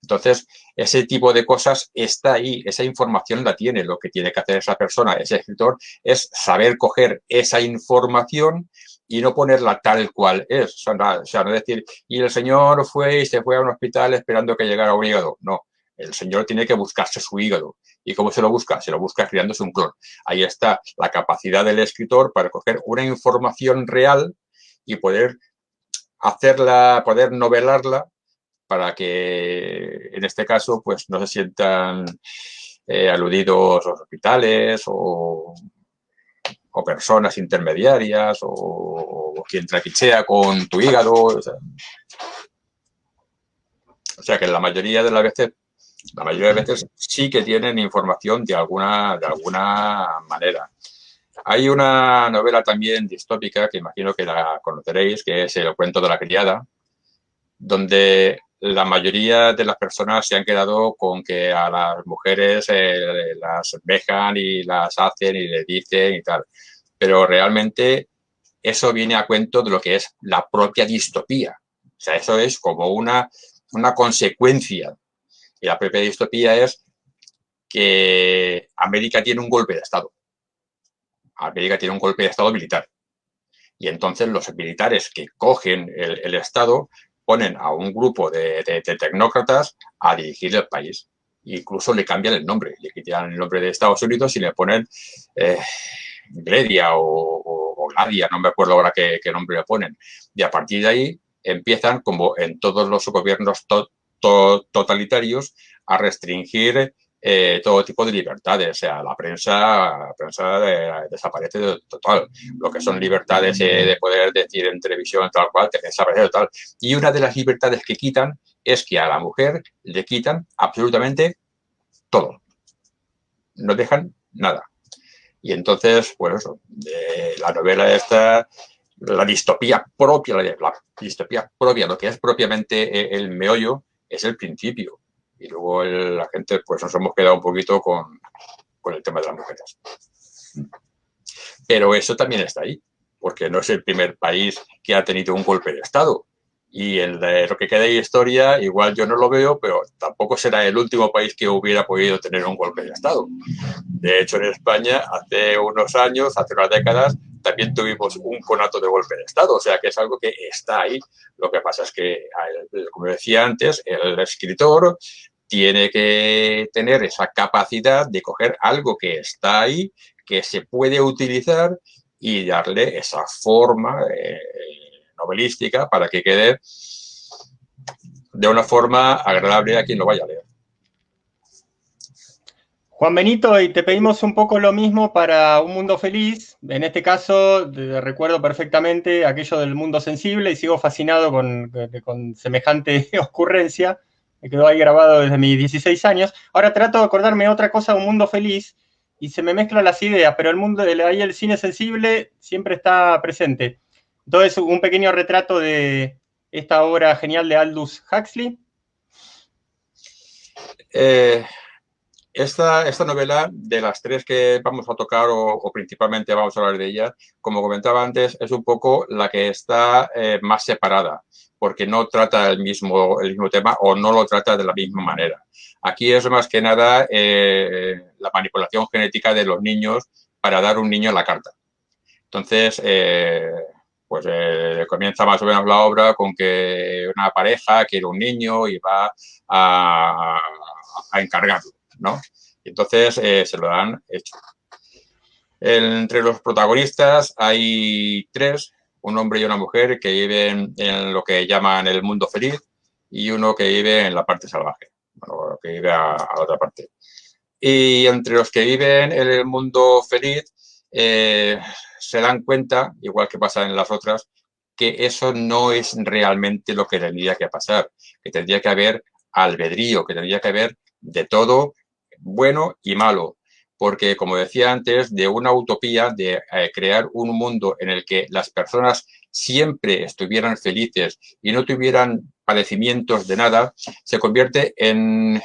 Entonces, ese tipo de cosas está ahí, esa información la tiene. Lo que tiene que hacer esa persona, ese escritor, es saber coger esa información y no ponerla tal cual es. O sea, no decir, y el señor fue y se fue a un hospital esperando que llegara un hígado. No, el señor tiene que buscarse su hígado. ¿Y cómo se lo busca? Se lo busca creándose un clon. Ahí está la capacidad del escritor para coger una información real y poder hacerla, poder novelarla para que, en este caso, pues no se sientan aludidos los hospitales o personas intermediarias o quien traquichea con tu hígado. O sea que la mayoría de veces sí que tienen información de alguna manera. Hay una novela también distópica que imagino que la conoceréis, que es El cuento de la criada, donde la mayoría de las personas se han quedado con que a las mujeres las vejan y las hacen y le dicen y tal. Pero realmente eso viene a cuento de lo que es la propia distopía. O sea, eso es como una consecuencia. Y la propia distopía es que América tiene un golpe de Estado. América tiene un golpe de Estado militar. Y entonces los militares que cogen el Estado ponen a un grupo de tecnócratas a dirigir el país. Incluso le cambian el nombre, le quitan el nombre de Estados Unidos y le ponen Gredia o Gladia, no me acuerdo ahora qué nombre le ponen. Y a partir de ahí empiezan, como en todos los gobiernos totalitarios, a restringir todo tipo de libertades. O sea, la prensa desaparece de total. Lo que son libertades de poder decir en televisión, tal cual, desaparece de total. Y una de las libertades que quitan es que a la mujer le quitan absolutamente todo. No dejan nada. Y entonces, pues eso, la novela esta, la distopía propia, lo que es propiamente el meollo, es el principio. Y luego la gente, pues nos hemos quedado un poquito con el tema de las mujeres. Pero eso también está ahí, porque no es el primer país que ha tenido un golpe de Estado. Y en lo que queda de historia, igual yo no lo veo, pero tampoco será el último país que hubiera podido tener un golpe de Estado. De hecho, en España, hace unos años, hace unas décadas, también tuvimos un conato de golpe de Estado. O sea, que es algo que está ahí. Lo que pasa es que, como decía antes, el escritor tiene que tener esa capacidad de coger algo que está ahí, que se puede utilizar y darle esa forma novelística para que quede de una forma agradable a quien lo vaya a leer. Juan Benito, y te pedimos un poco lo mismo para Un Mundo Feliz. En este caso, recuerdo perfectamente aquello del mundo sensible y sigo fascinado con semejante ocurrencia. Me quedó ahí grabado desde mis 16 años. Ahora trato de acordarme otra cosa de Un Mundo Feliz y se me mezclan las ideas, pero ahí el cine sensible siempre está presente. Entonces, un pequeño retrato de esta obra genial de Aldous Huxley. Esta novela, de las tres que vamos a tocar o principalmente vamos a hablar de ella, como comentaba antes, es un poco la que está más separada, porque no trata el mismo tema o no lo trata de la misma manera. Aquí es más que nada la manipulación genética de los niños para dar un niño la carta. Entonces, pues comienza más o menos la obra con que una pareja quiere un niño y va a encargarlo, ¿no? Entonces se lo han hecho. Entre los protagonistas hay tres, un hombre y una mujer que viven en lo que llaman el mundo feliz y uno que vive en la parte salvaje, bueno, que vive a la otra parte. Y entre los que viven en el mundo feliz se dan cuenta, igual que pasa en las otras, que eso no es realmente lo que tendría que pasar, que tendría que haber albedrío, que tendría que haber de todo, bueno y malo. Porque, como decía antes, de una utopía de crear un mundo en el que las personas siempre estuvieran felices y no tuvieran padecimientos de nada, se convierte en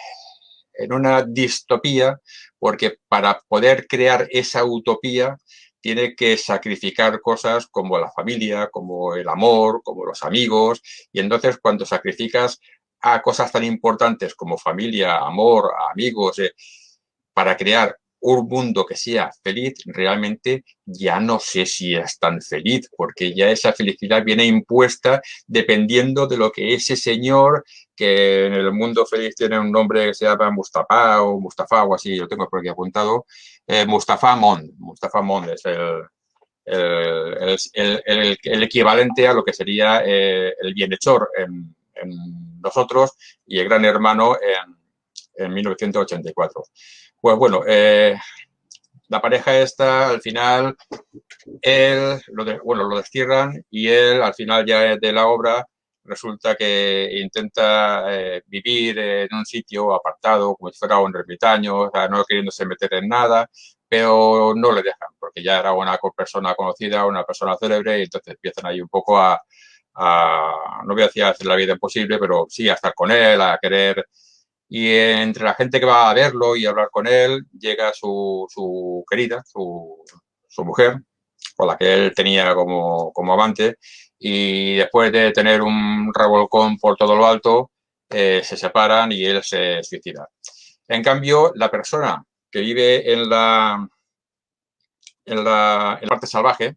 una distopía, porque para poder crear esa utopía tiene que sacrificar cosas como la familia, como el amor, como los amigos, y entonces cuando sacrificas a cosas tan importantes como familia, amor, amigos, para crear un mundo que sea feliz, realmente ya no sé si es tan feliz, porque ya esa felicidad viene impuesta dependiendo de lo que ese señor, que en el mundo feliz tiene un nombre que se llama Mustafa o así, lo tengo por aquí apuntado, Mustafa Mond. Mustafa Mond es el equivalente a lo que sería el bienhechor en nosotros y el gran hermano en 1984. Pues bueno, la pareja esta, al final, lo destierran y él, al final ya de la obra, resulta que intenta vivir en un sitio apartado, como si fuera un ermitaño, o sea, no queriéndose meter en nada, pero no le dejan, porque ya era una persona conocida, una persona célebre, y entonces empiezan ahí un poco no voy a decir a hacer la vida imposible, pero sí a estar con él, a querer. Y entre la gente que va a verlo y a hablar con él, llega su querida, su mujer, con la que él tenía como amante, y después de tener un revolcón por todo lo alto, se separan y él se suicida. En cambio, la persona que vive en la parte salvaje,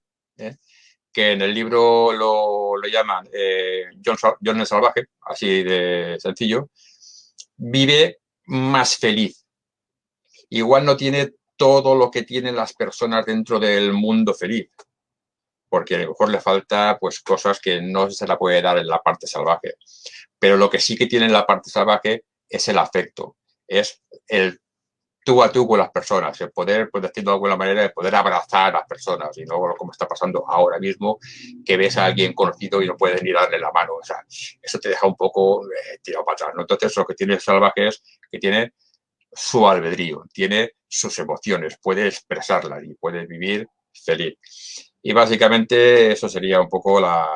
que en el libro lo llaman John el Salvaje, así de sencillo, vive más feliz. Igual no tiene todo lo que tienen las personas dentro del mundo feliz, porque a lo mejor le falta pues cosas que no se la puede dar en la parte salvaje. Pero lo que sí que tiene en la parte salvaje es el afecto, es el tú a tú con las personas, el poder, pues decirlo de alguna manera, el poder abrazar a las personas y no como está pasando ahora mismo, que ves a alguien conocido y no puedes ni darle la mano. O sea, eso te deja un poco tirado para atrás, ¿no? Entonces, lo que tiene el salvaje es que tiene su albedrío, tiene sus emociones, puede expresarlas y puede vivir feliz. Y básicamente eso sería un poco la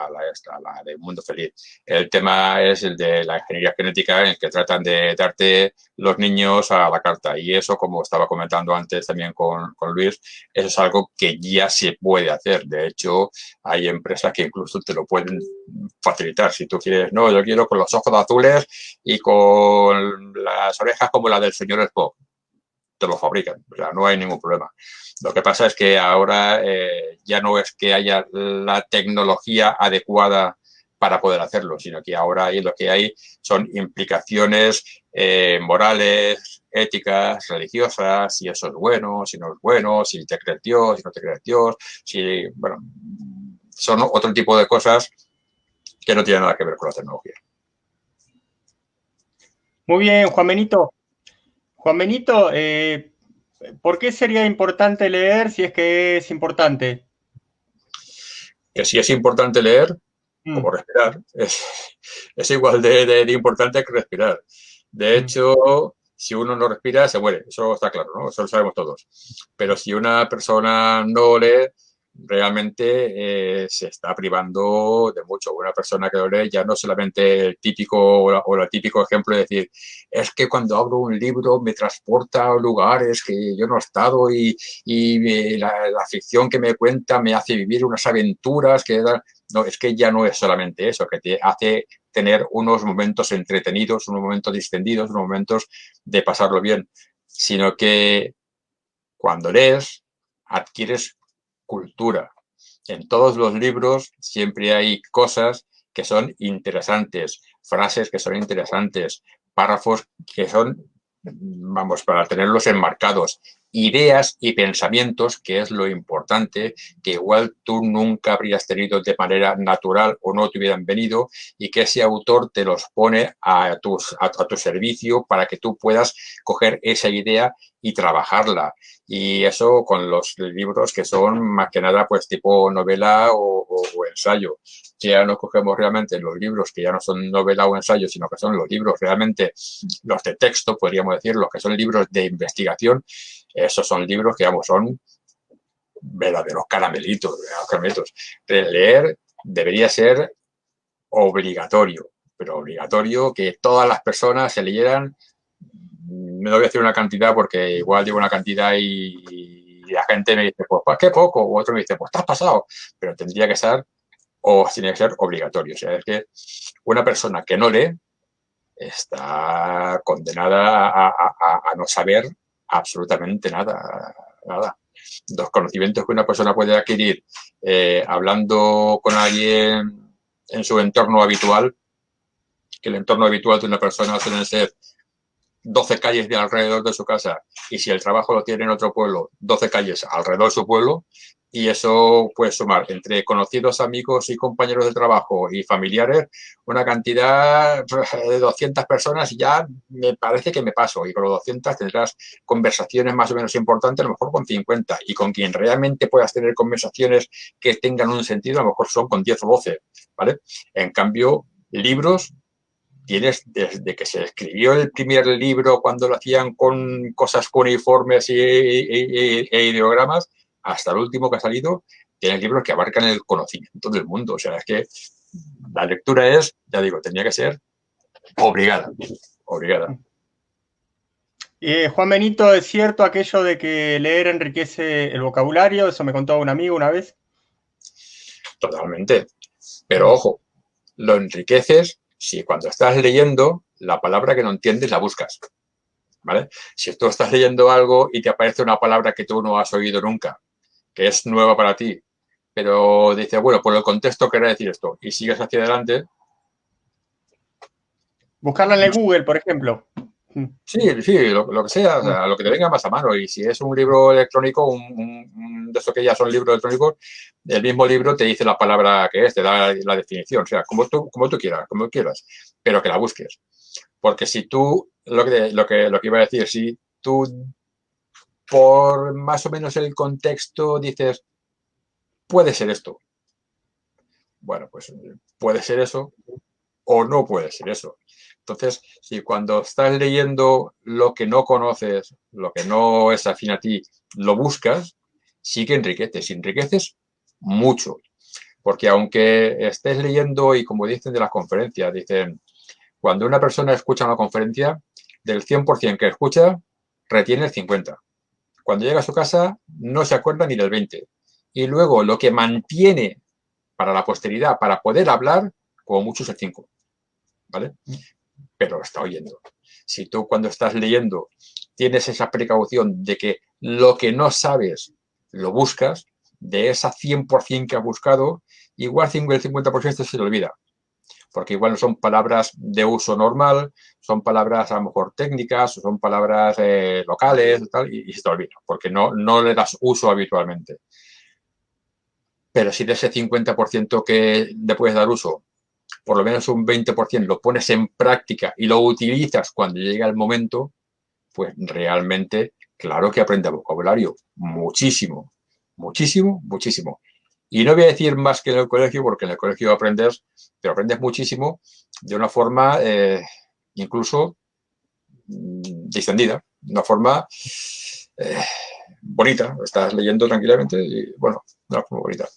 del mundo feliz. El tema es el de la ingeniería genética, en el que tratan de darte los niños a la carta. Y eso, como estaba comentando antes también con Luis, eso es algo que ya se puede hacer. De hecho, hay empresas que incluso te lo pueden facilitar. Si tú quieres, no, yo quiero con los ojos azules y con las orejas como la del señor Spock. Te lo fabrican, o sea, no hay ningún problema. Lo que pasa es que ahora ya no es que haya la tecnología adecuada para poder hacerlo, sino que ahora lo que hay son implicaciones morales, éticas, religiosas, si eso es bueno, si no es bueno, si te crees Dios, si no te crees Dios, si, bueno, son otro tipo de cosas que no tienen nada que ver con la tecnología. Muy bien, Juan Benito. Juan Benito, ¿por qué sería importante leer si es que es importante? Que si es importante leer, como respirar, es igual de importante que respirar. De hecho, si uno no respira, se muere. Eso está claro, ¿no? Eso lo sabemos todos. Pero si una persona no lee, realmente se está privando de mucho. Una persona que lo lee ya no solamente el típico o el típico ejemplo de decir, es que cuando abro un libro me transporta a lugares que yo no he estado y la ficción que me cuenta me hace vivir unas aventuras que dan... No, es que ya no es solamente eso, que te hace tener unos momentos entretenidos, unos momentos distendidos, unos momentos de pasarlo bien, sino que cuando lees adquieres cultura. En todos los libros siempre hay cosas que son interesantes, frases que son interesantes, párrafos que son, vamos, para tenerlos enmarcados, ideas y pensamientos, que es lo importante, que igual tú nunca habrías tenido de manera natural o no te hubieran venido, y que ese autor te los pone a tu servicio para que tú puedas coger esa idea y trabajarla. Y eso con los libros que son más que nada pues tipo novela o ensayo. Si ya nos cogemos realmente los libros que ya no son novela o ensayo, sino que son los libros realmente, los de texto, podríamos decir, los que son libros de investigación, esos son libros que, digamos, son verdaderos caramelitos. Leer debería ser obligatorio, pero obligatorio que todas las personas se leyeran. No voy a decir una cantidad porque igual digo una cantidad y la gente me dice, pues qué poco, o otro me dice, pues te has pasado, pero tendría que ser, o tiene que ser obligatorio. O sea, es que una persona que no lee está condenada a no saber absolutamente nada. Los conocimientos que una persona puede adquirir hablando con alguien en su entorno habitual, que el entorno habitual de una persona suelen ser 12 calles de alrededor de su casa, y si el trabajo lo tiene en otro pueblo, 12 calles alrededor de su pueblo, y eso puede sumar entre conocidos, amigos y compañeros de trabajo y familiares una cantidad de 200 personas, y ya me parece que me paso, y con los 200 tendrás conversaciones más o menos importantes, a lo mejor con 50, y con quien realmente puedas tener conversaciones que tengan un sentido, a lo mejor son con 10 o 12, ¿vale? En cambio, libros tienes desde que se escribió el primer libro, cuando lo hacían con cosas cuneiformes e ideogramas, hasta el último que ha salido, tienes libros que abarcan el conocimiento del mundo. O sea, es que la lectura es, ya digo, tenía que ser obligada. Juan Benito, ¿es cierto aquello de que leer enriquece el vocabulario? Eso me contó un amigo una vez. Totalmente. Pero ojo, lo enriqueces si cuando estás leyendo la palabra que no entiendes la buscas, ¿vale? Si tú estás leyendo algo y te aparece una palabra que tú no has oído nunca, que es nueva para ti, pero dice, bueno, por el contexto querrá decir esto, y sigues hacia adelante. Buscarla en el Google, por ejemplo. Sí, lo que sea, o sea, lo que te venga más a mano. Y si es un libro electrónico, de esos que ya son libros electrónicos, el mismo libro te dice la palabra que es, te da la definición, o sea, como tú quieras, pero que la busques. Porque si tú, lo que iba a decir, si tú por más o menos el contexto dices, puede ser esto. Bueno, pues puede ser eso o no puede ser eso. Entonces, si cuando estás leyendo lo que no conoces, lo que no es afín a ti, lo buscas, sí que enriqueces mucho. Porque aunque estés leyendo, y como dicen de las conferencias, dicen, cuando una persona escucha una conferencia, del 100% que escucha, retiene el 50%. Cuando llega a su casa, no se acuerda ni del 20%. Y luego lo que mantiene para la posteridad, para poder hablar, como mucho es el 5%. ¿Vale? Pero lo está oyendo. Si tú cuando estás leyendo tienes esa precaución de que lo que no sabes lo buscas, de esa 100% que has buscado, igual el 50% se te olvida. Porque igual no son palabras de uso normal, son palabras a lo mejor técnicas, o son palabras locales tal, y se te olvida, porque no le das uso habitualmente. Pero si de ese 50% que le puedes dar uso, por lo menos un 20% lo pones en práctica y lo utilizas cuando llega el momento, pues realmente, claro que aprendes vocabulario. Muchísimo, muchísimo, muchísimo. Y no voy a decir más que en el colegio, porque en el colegio aprendes, pero aprendes muchísimo de una forma incluso distendida, de una forma bonita. Estás leyendo tranquilamente y, bueno, de una forma bonita.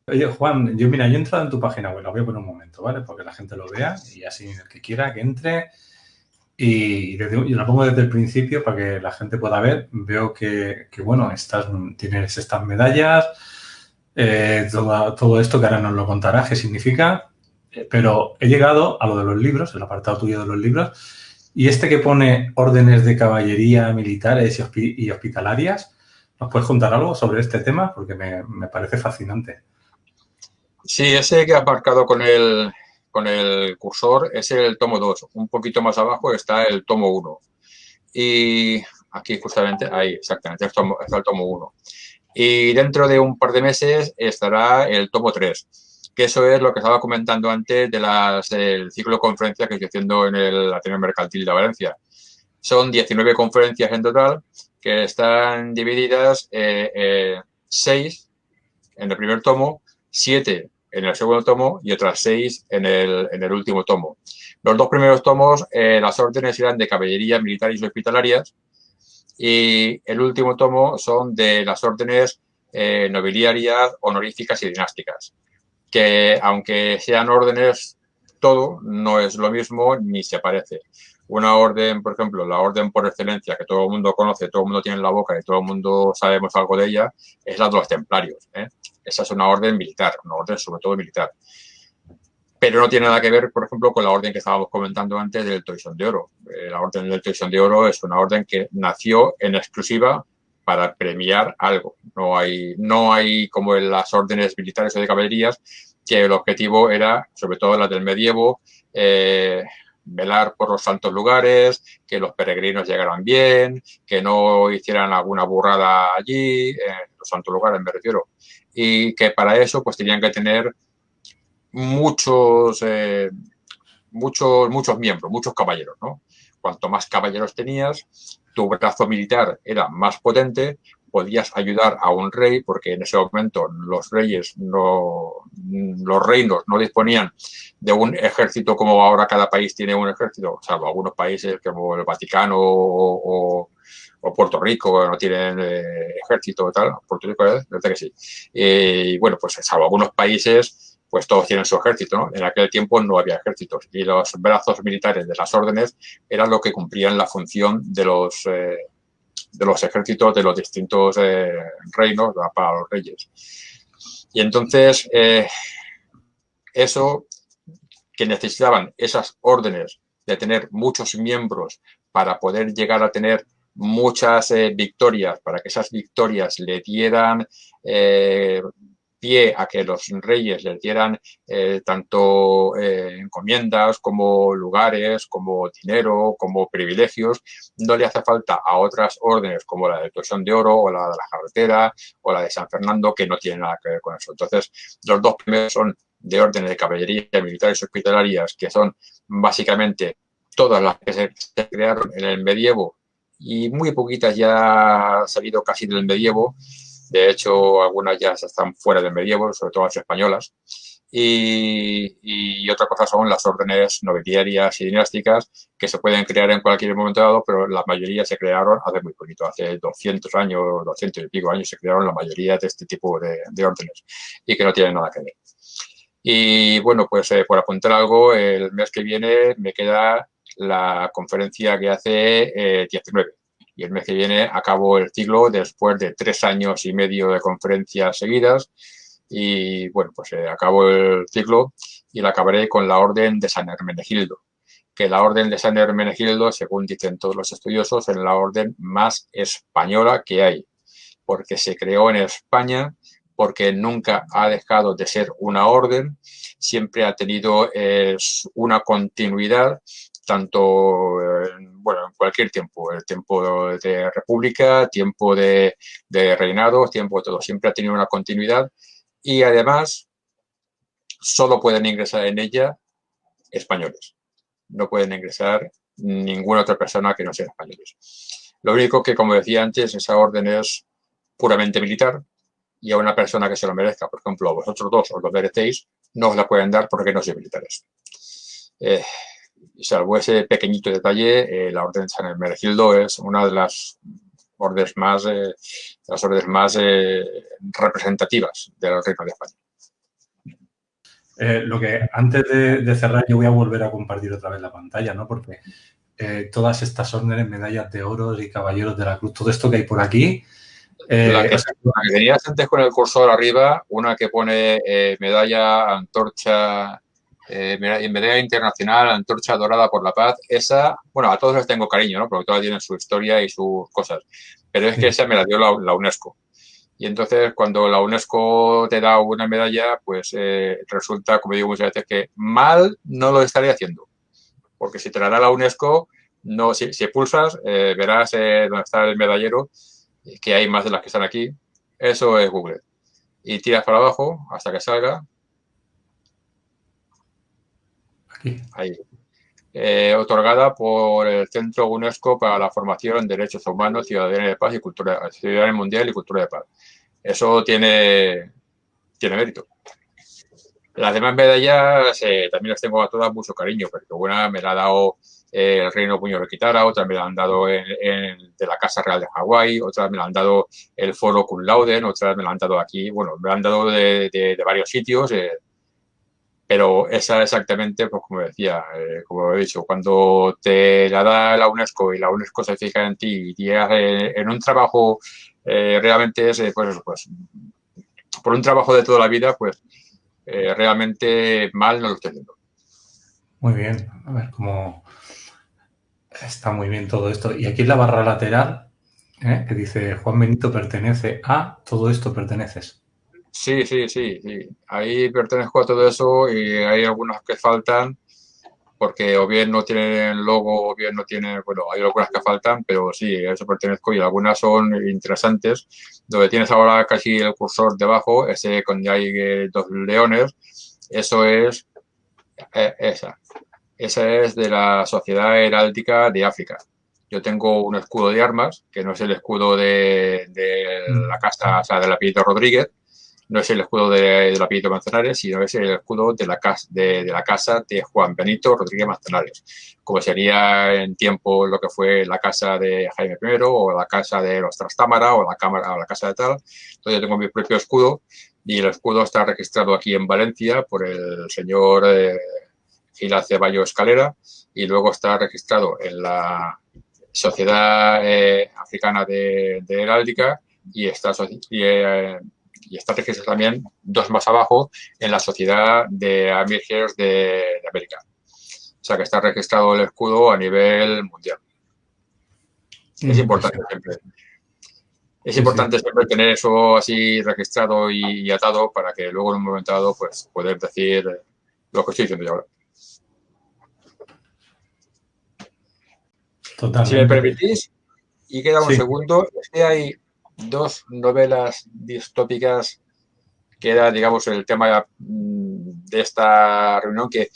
Oye, Juan, yo he entrado en tu página web, la voy a poner un momento, ¿vale? Porque la gente lo vea y así el que quiera que entre. Y yo la pongo desde el principio para que la gente pueda ver. Veo que bueno, tienes estas medallas, todo esto que ahora nos lo contarás, qué significa. Pero he llegado a lo de los libros, el apartado tuyo de los libros, y este que pone órdenes de caballería militares y hospitalarias. ¿Nos puedes contar algo sobre este tema? Porque me parece fascinante. Sí, ese que has marcado con el cursor es el tomo 2. Un poquito más abajo está el tomo 1. Y aquí justamente, ahí exactamente, está el tomo 1. Y dentro de un par de meses estará el tomo 3, que eso es lo que estaba comentando antes del ciclo de conferencias que estoy haciendo en el Ateneo Mercantil de Valencia. Son 19 conferencias en total que están divididas 6 en el primer tomo, 7 en el segundo tomo y otras 6 en el último tomo. Los dos primeros tomos, las órdenes eran de caballería, militares y hospitalarias, y el último tomo son de las órdenes nobiliarias, honoríficas y dinásticas, que aunque sean órdenes, todo no es lo mismo ni se parece. Una orden, por ejemplo, la orden por excelencia que todo el mundo conoce, todo el mundo tiene en la boca y todo el mundo sabemos algo de ella, es la de los templarios. Esa es una orden militar, una orden sobre todo militar. Pero no tiene nada que ver, por ejemplo, con la orden que estábamos comentando antes del Toisón de Oro. La orden del Toisón de Oro es una orden que nació en exclusiva para premiar algo. No hay como en las órdenes militares o de caballerías, que el objetivo era, sobre todo las del medievo, velar por los santos lugares, que los peregrinos llegaran bien, que no hicieran alguna burrada allí, los santos lugares me refiero, y que para eso pues tenían que tener muchos miembros, muchos caballeros, ¿no? Cuanto más caballeros tenías, tu brazo militar era más potente, podías ayudar a un rey, porque en ese momento los reinos no disponían de un ejército como ahora cada país tiene un ejército, salvo algunos países como el Vaticano o Puerto Rico no tienen ejército y tal. Puerto Rico, verdad que sí. Y bueno, pues salvo algunos países, pues todos tienen su ejército, ¿no? En aquel tiempo no había ejércitos y los brazos militares de las órdenes eran lo que cumplían la función de los ejércitos de los distintos reinos para los reyes. Y entonces, eso que necesitaban esas órdenes de tener muchos miembros para poder llegar a tener muchas victorias, para que esas victorias le dieran pie a que los reyes les dieran tanto encomiendas como lugares, como dinero, como privilegios. No le hace falta a otras órdenes como la del Toisón de Oro o la de la Jarretera o la de San Fernando, que no tienen nada que ver con eso. Entonces, los dos primeros son de órdenes de caballería, militares y hospitalarias, que son básicamente todas las que se crearon en el medievo, y muy poquitas ya han salido casi del medievo. De hecho, algunas ya están fuera del medievo, sobre todo las españolas. Y otra cosa son las órdenes nobiliarias y dinásticas, que se pueden crear en cualquier momento dado, pero la mayoría se crearon hace muy poquito, hace 200 años, 200 y pico años se crearon la mayoría de este tipo de órdenes, y que no tienen nada que ver. Y bueno, pues por apuntar algo, el mes que viene me queda la conferencia que hace 19. Y el mes que viene acabo el ciclo después de 3 años y medio de conferencias seguidas. Y bueno, pues acabo el ciclo y la acabaré con la Orden de San Hermenegildo. Que la Orden de San Hermenegildo, según dicen todos los estudiosos, es la orden más española que hay. Porque se creó en España, porque nunca ha dejado de ser una orden, siempre ha tenido una continuidad, tanto bueno, en cualquier tiempo, el tiempo de república, tiempo de reinado, tiempo de todo, siempre ha tenido una continuidad, y además solo pueden ingresar en ella españoles, no pueden ingresar ninguna otra persona que no sean españoles. Lo único que, como decía antes, esa orden es puramente militar, y a una persona que se lo merezca, por ejemplo, vosotros dos os lo merecéis, no os la pueden dar porque no sois militares. Salvo ese pequeñito detalle, la Orden de San Hermenegildo es una de las órdenes más, representativas del Reino de España. Lo que antes de cerrar, yo voy a volver a compartir otra vez la pantalla, ¿no? Porque todas estas órdenes, medallas de oro y caballeros de la cruz, todo esto que hay por aquí. La que tenías antes con el cursor arriba, una que pone medalla, antorcha, medalla internacional, antorcha dorada por la paz, esa, bueno, a todos les tengo cariño, ¿no? Porque todas tienen su historia y sus cosas, pero es que esa me la dio la UNESCO. Y entonces, cuando la UNESCO te da una medalla, pues resulta, como digo muchas veces, que mal no lo estaré haciendo. Porque si te la da la UNESCO, no, si pulsas, verás dónde está el medallero, que hay más de las que están aquí. Eso es Google. Y tiras para abajo hasta que salga. Aquí. Ahí. Otorgada por el Centro UNESCO para la Formación en Derechos Humanos, Ciudadanía de Paz y Cultura, Ciudadanía Mundial y Cultura de Paz. Eso tiene mérito. Las demás medallas también las tengo a todas mucho cariño, porque una me la ha dado el Reino Puño de Kitara, otra me la han dado de la Casa Real de Hawái, otra me la han dado el Foro Cum Laude, otra me la han dado aquí, bueno, me la han dado de varios sitios, pero esa exactamente, pues como decía, como he dicho, cuando te la da la UNESCO y la UNESCO se fija en ti y llegas en un trabajo, realmente es, pues eso, pues, por un trabajo de toda la vida, pues realmente mal no lo estoy haciendo. Muy bien, a ver cómo está muy bien todo esto. Y aquí en la barra lateral, que dice Juan Benito pertenece a, todo esto perteneces. Sí. Ahí pertenezco a todo eso y hay algunas que faltan porque o bien no tienen logo o bien no tienen, bueno, hay algunas que faltan, pero sí, a eso pertenezco y algunas son interesantes. Donde tienes ahora casi el cursor debajo, ese donde hay 2 leones, eso es esa. Esa es de la Sociedad Heráldica de África. Yo tengo un escudo de armas, que no es el escudo de la casa, o sea, del apellido Rodríguez, no es el escudo del apellido Manzanares, sino es el escudo de la casa de Juan Benito Rodríguez Manzanares, como sería en tiempo lo que fue la casa de Jaime I o la casa de los Trastámara o la casa de tal. Entonces yo tengo mi propio escudo y el escudo está registrado aquí en Valencia por el señor Gil Ceballos Escalera y luego está registrado en la Sociedad Africana de Heráldica y está registrado también 2 más abajo en la Sociedad de Amirs de América. O sea que está registrado el escudo a nivel mundial. Es importante siempre. es importante siempre tener eso así registrado y atado para que luego en un momento dado pues poder decir lo que estoy diciendo yo ahora. Totalmente. Si me permitís, y queda un segundo, es que hay dos novelas distópicas que era, digamos, el tema de esta reunión, que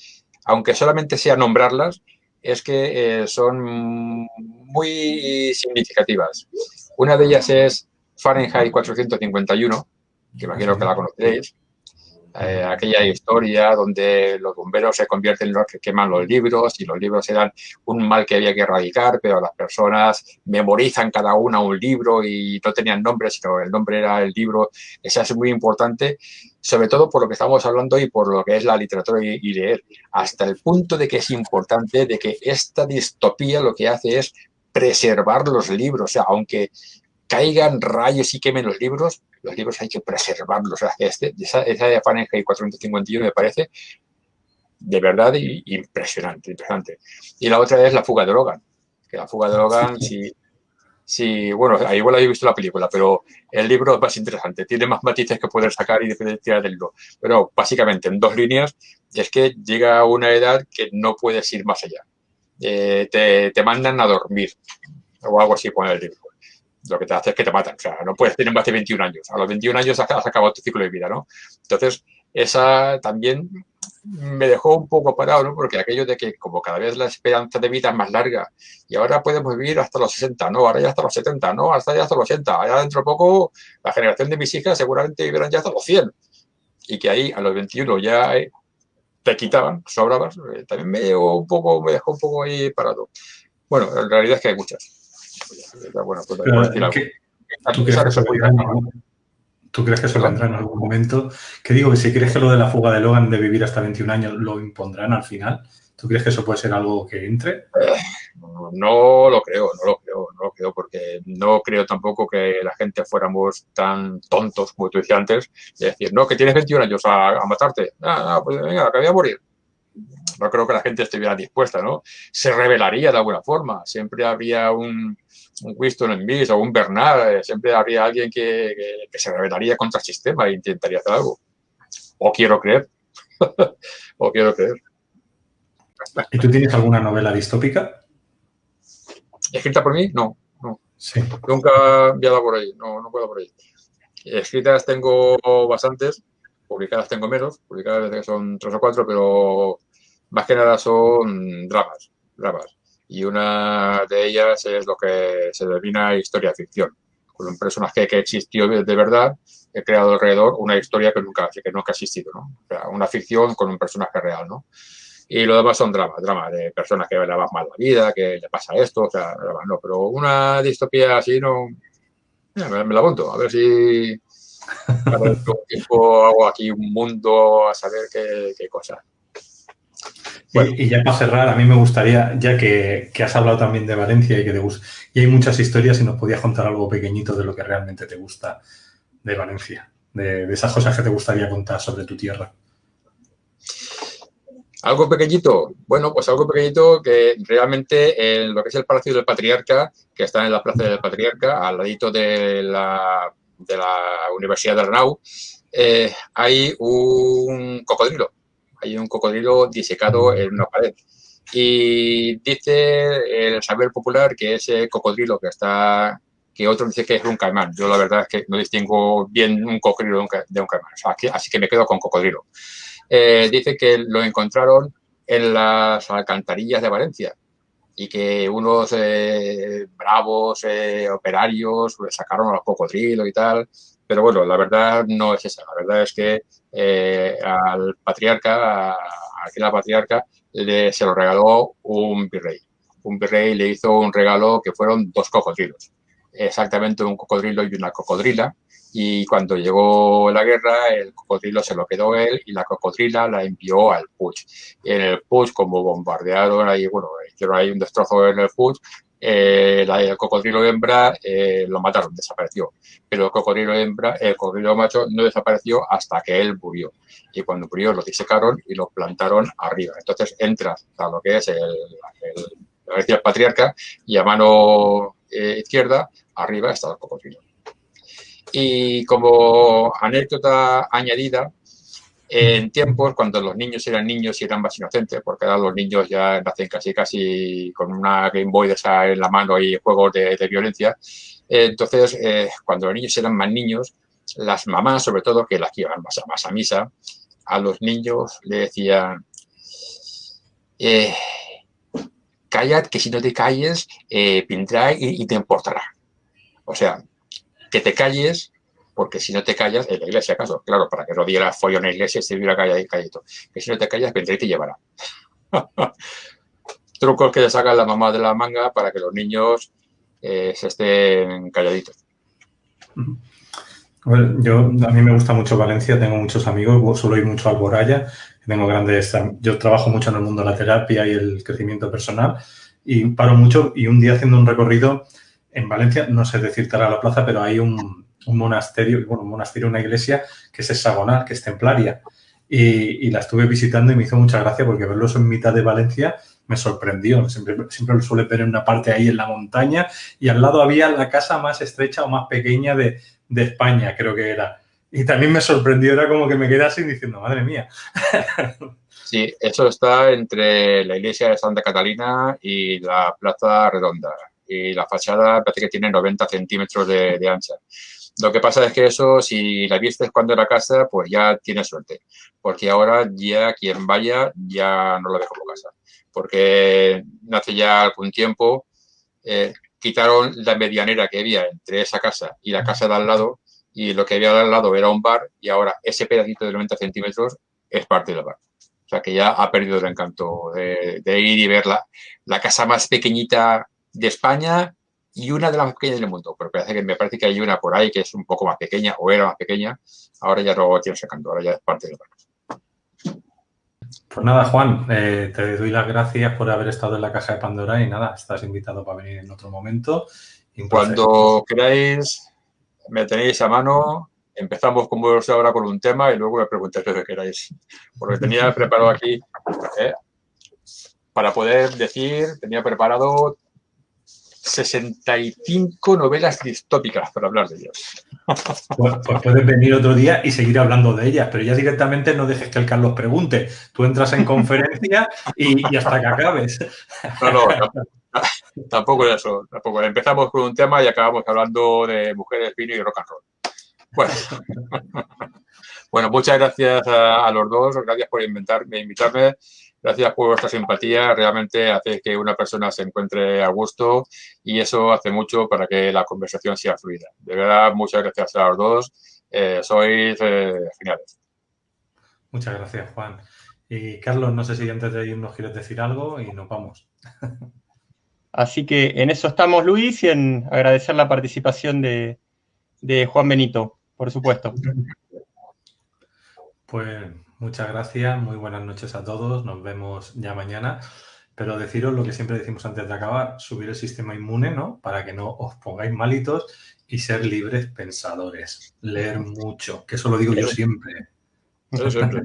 aunque solamente sea nombrarlas, es que son muy significativas. Una de ellas es Fahrenheit 451, que imagino que la conoceréis. Aquella historia donde los bomberos se convierten en los que queman los libros y los libros eran un mal que había que erradicar, pero las personas memorizan cada una un libro y no tenían nombre, sino el nombre era el libro. Esa es muy importante, sobre todo por lo que estamos hablando y por lo que es la literatura y leer, hasta el punto de que es importante de que esta distopía lo que hace es preservar los libros, o sea, aunque caigan rayos y quemen los libros hay que preservarlos. O sea, esa de Fahrenheit 451 me parece de verdad impresionante. Y la otra es La fuga de Logan. Que La fuga de Logan, bueno, igual habéis visto la película, pero el libro es más interesante. Tiene más matices que poder sacar y tirar del libro. Pero básicamente, en 2 líneas, es que llega a una edad que no puedes ir más allá. Te mandan a dormir o algo así con el libro. Lo que te hace es que te matan. O sea, no puedes tener más de 21 años. A los 21 años has acabado tu ciclo de vida, ¿no? Entonces, esa también me dejó un poco parado, ¿no? Porque aquello de que como cada vez la esperanza de vida es más larga y ahora podemos vivir hasta los 60, ¿no? Ahora ya hasta los 70, ¿no? Hasta ya hasta los 80. Ahora dentro de poco la generación de mis hijas seguramente vivirán ya hasta los 100. Y que ahí a los 21 ya te quitaban, sobrabas. También me dejó un poco ahí parado. Bueno, en realidad es que hay muchas. Bueno, pues ¿Tú crees que eso vendrá en algún momento? Que digo que si crees que lo de la fuga de Logan de vivir hasta 21 años lo impondrán al final, ¿tú crees que eso puede ser algo que entre? No lo creo, porque no creo tampoco que la gente fuéramos tan tontos, como tú decías antes, de decir, no, que tienes 21 años a matarte. Pues venga, que voy a morir. No creo que la gente estuviera dispuesta, ¿no? Se rebelaría de alguna forma. Siempre habría un Winston Smith o un Bernard, siempre habría alguien que se rebelaría contra el sistema e intentaría hacer algo. O quiero creer. ¿Y tú tienes alguna novela distópica? ¿Escrita por mí? No. Sí. Nunca he enviado por ahí. No puedo por ahí. Escritas tengo bastantes, publicadas tengo menos, publicadas son 3 o 4, pero más que nada son dramas. Y una de ellas es lo que se denomina historia ficción. Con un personaje que existió de verdad, he creado alrededor una historia que nunca ha existido, ¿no? O sea, una ficción con un personaje real, ¿no? Y lo demás son dramas de personas que le van mal la vida, que le pasa esto, o sea, no, pero una distopía así no. Mira, me la apunto, a ver si cada tiempo hago aquí un mundo a saber qué cosa. Bueno. Y ya para cerrar, a mí me gustaría, ya que has hablado también de Valencia y que te gusta, y hay muchas historias, si nos podías contar algo pequeñito de lo que realmente te gusta de Valencia, de esas cosas que te gustaría contar sobre tu tierra. Algo pequeñito, bueno, pues algo pequeñito que realmente en lo que es el Palacio del Patriarca, que está en la Plaza del Patriarca, al ladito de la Universidad de Arnau, hay un cocodrilo. Hay un cocodrilo disecado en una pared. Y dice el saber popular que ese cocodrilo que otro dice que es un caimán. Yo la verdad es que no distingo bien un cocodrilo de un caimán. O sea, así que me quedo con cocodrilo. Dice que lo encontraron en las alcantarillas de Valencia y que unos bravos operarios sacaron a los cocodrilos y tal. Pero bueno, la verdad no es esa. La verdad es que al patriarca, aquí la patriarca, se lo regaló un virrey. Un virrey le hizo un regalo que fueron 2 cocodrilos. Exactamente un cocodrilo y una cocodrila. Y cuando llegó la guerra, el cocodrilo se lo quedó él y la cocodrila la envió al Puig. Y en el Puig, como bombardearon ahí, bueno, hicieron ahí un destrozo en el Puig, el cocodrilo hembra lo mataron, desapareció. Pero el cocodrilo macho no desapareció hasta que él murió. Y cuando murió lo disecaron y lo plantaron arriba. Entonces entras a lo que es el patriarca y a mano izquierda, arriba está el cocodrilo. Y como anécdota añadida, en tiempos cuando los niños eran niños y eran más inocentes, porque ahora los niños ya nacen casi con una Game Boy de esa en la mano y juegos de violencia. Entonces, cuando los niños eran más niños, las mamás, sobre todo, que las que iban más a misa, a los niños le decían, callad, que si no te calles, vendrá y te importará. O sea, que te calles, porque si no te callas, en la iglesia, acaso, claro, para que no diera follo en la iglesia y se viera calladito, que si no te callas, vendrá y te llevará. Trucos que le sacan la mamá de la manga para que los niños se estén calladitos. Bueno, a mí me gusta mucho Valencia, tengo muchos amigos, suelo ir mucho a Alboraya, yo trabajo mucho en el mundo de la terapia y el crecimiento personal y paro mucho y un día haciendo un recorrido en Valencia, no sé decirte ahora la plaza, pero hay un monasterio, una iglesia que es hexagonal, que es templaria y la estuve visitando y me hizo mucha gracia porque verlo en mitad de Valencia me sorprendió. Siempre lo suele ver en una parte ahí en la montaña y al lado había la casa más estrecha o más pequeña de España, creo que era. Y también me sorprendió, era como que me quedé así diciendo, madre mía. Sí, eso está entre la iglesia de Santa Catalina y la Plaza Redonda. Y la fachada parece que tiene 90 centímetros de ancha. Lo que pasa es que eso, si la viste cuando era casa, pues ya tienes suerte. Porque ahora ya quien vaya ya no lo ve como casa. Porque hace ya algún tiempo quitaron la medianera que había entre esa casa y la casa de al lado y lo que había de al lado era un bar y ahora ese pedacito de 90 centímetros es parte del bar. O sea que ya ha perdido el encanto de ir y ver la casa más pequeñita de España y una de las más pequeñas del mundo. Pero me parece que hay una por ahí que es un poco más pequeña o era más pequeña. Ahora ya no tiene ese encanto, ahora ya es parte del bar. Pues nada, Juan, te doy las gracias por haber estado en la caja de Pandora y nada, estás invitado para venir en otro momento. Cuando queráis, me tenéis a mano, empezamos como ahora con un tema y luego me preguntáis lo que queráis. Porque tenía preparado aquí, para poder decir, tenía preparado 65 novelas distópicas para hablar de ellas. Pues puedes venir otro día y seguir hablando de ellas, pero ya directamente no dejes que el Carlos pregunte. Tú entras en conferencia y hasta que acabes. No, tampoco es eso. Tampoco. Empezamos con un tema y acabamos hablando de mujeres, vino y rock and roll. Bueno, muchas gracias a los dos. Gracias por invitarme. Gracias por vuestra simpatía. Realmente hace que una persona se encuentre a gusto y eso hace mucho para que la conversación sea fluida. De verdad, muchas gracias a los dos. Sois geniales. Muchas gracias, Juan. Y Carlos, no sé si antes de irnos quieres decir algo y nos vamos. Así que en eso estamos, Luis, y en agradecer la participación de Juan Benito, por supuesto. Pues muchas gracias, muy buenas noches a todos, nos vemos ya mañana. Pero deciros lo que siempre decimos antes de acabar, subir el sistema inmune, ¿no? Para que no os pongáis malitos y ser libres pensadores. Leer mucho, que eso lo digo yo siempre. Eso siempre.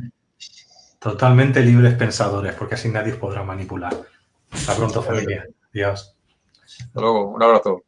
Totalmente libres pensadores, porque así nadie os podrá manipular. Hasta pronto, familia. Adiós. Hasta luego. Un abrazo.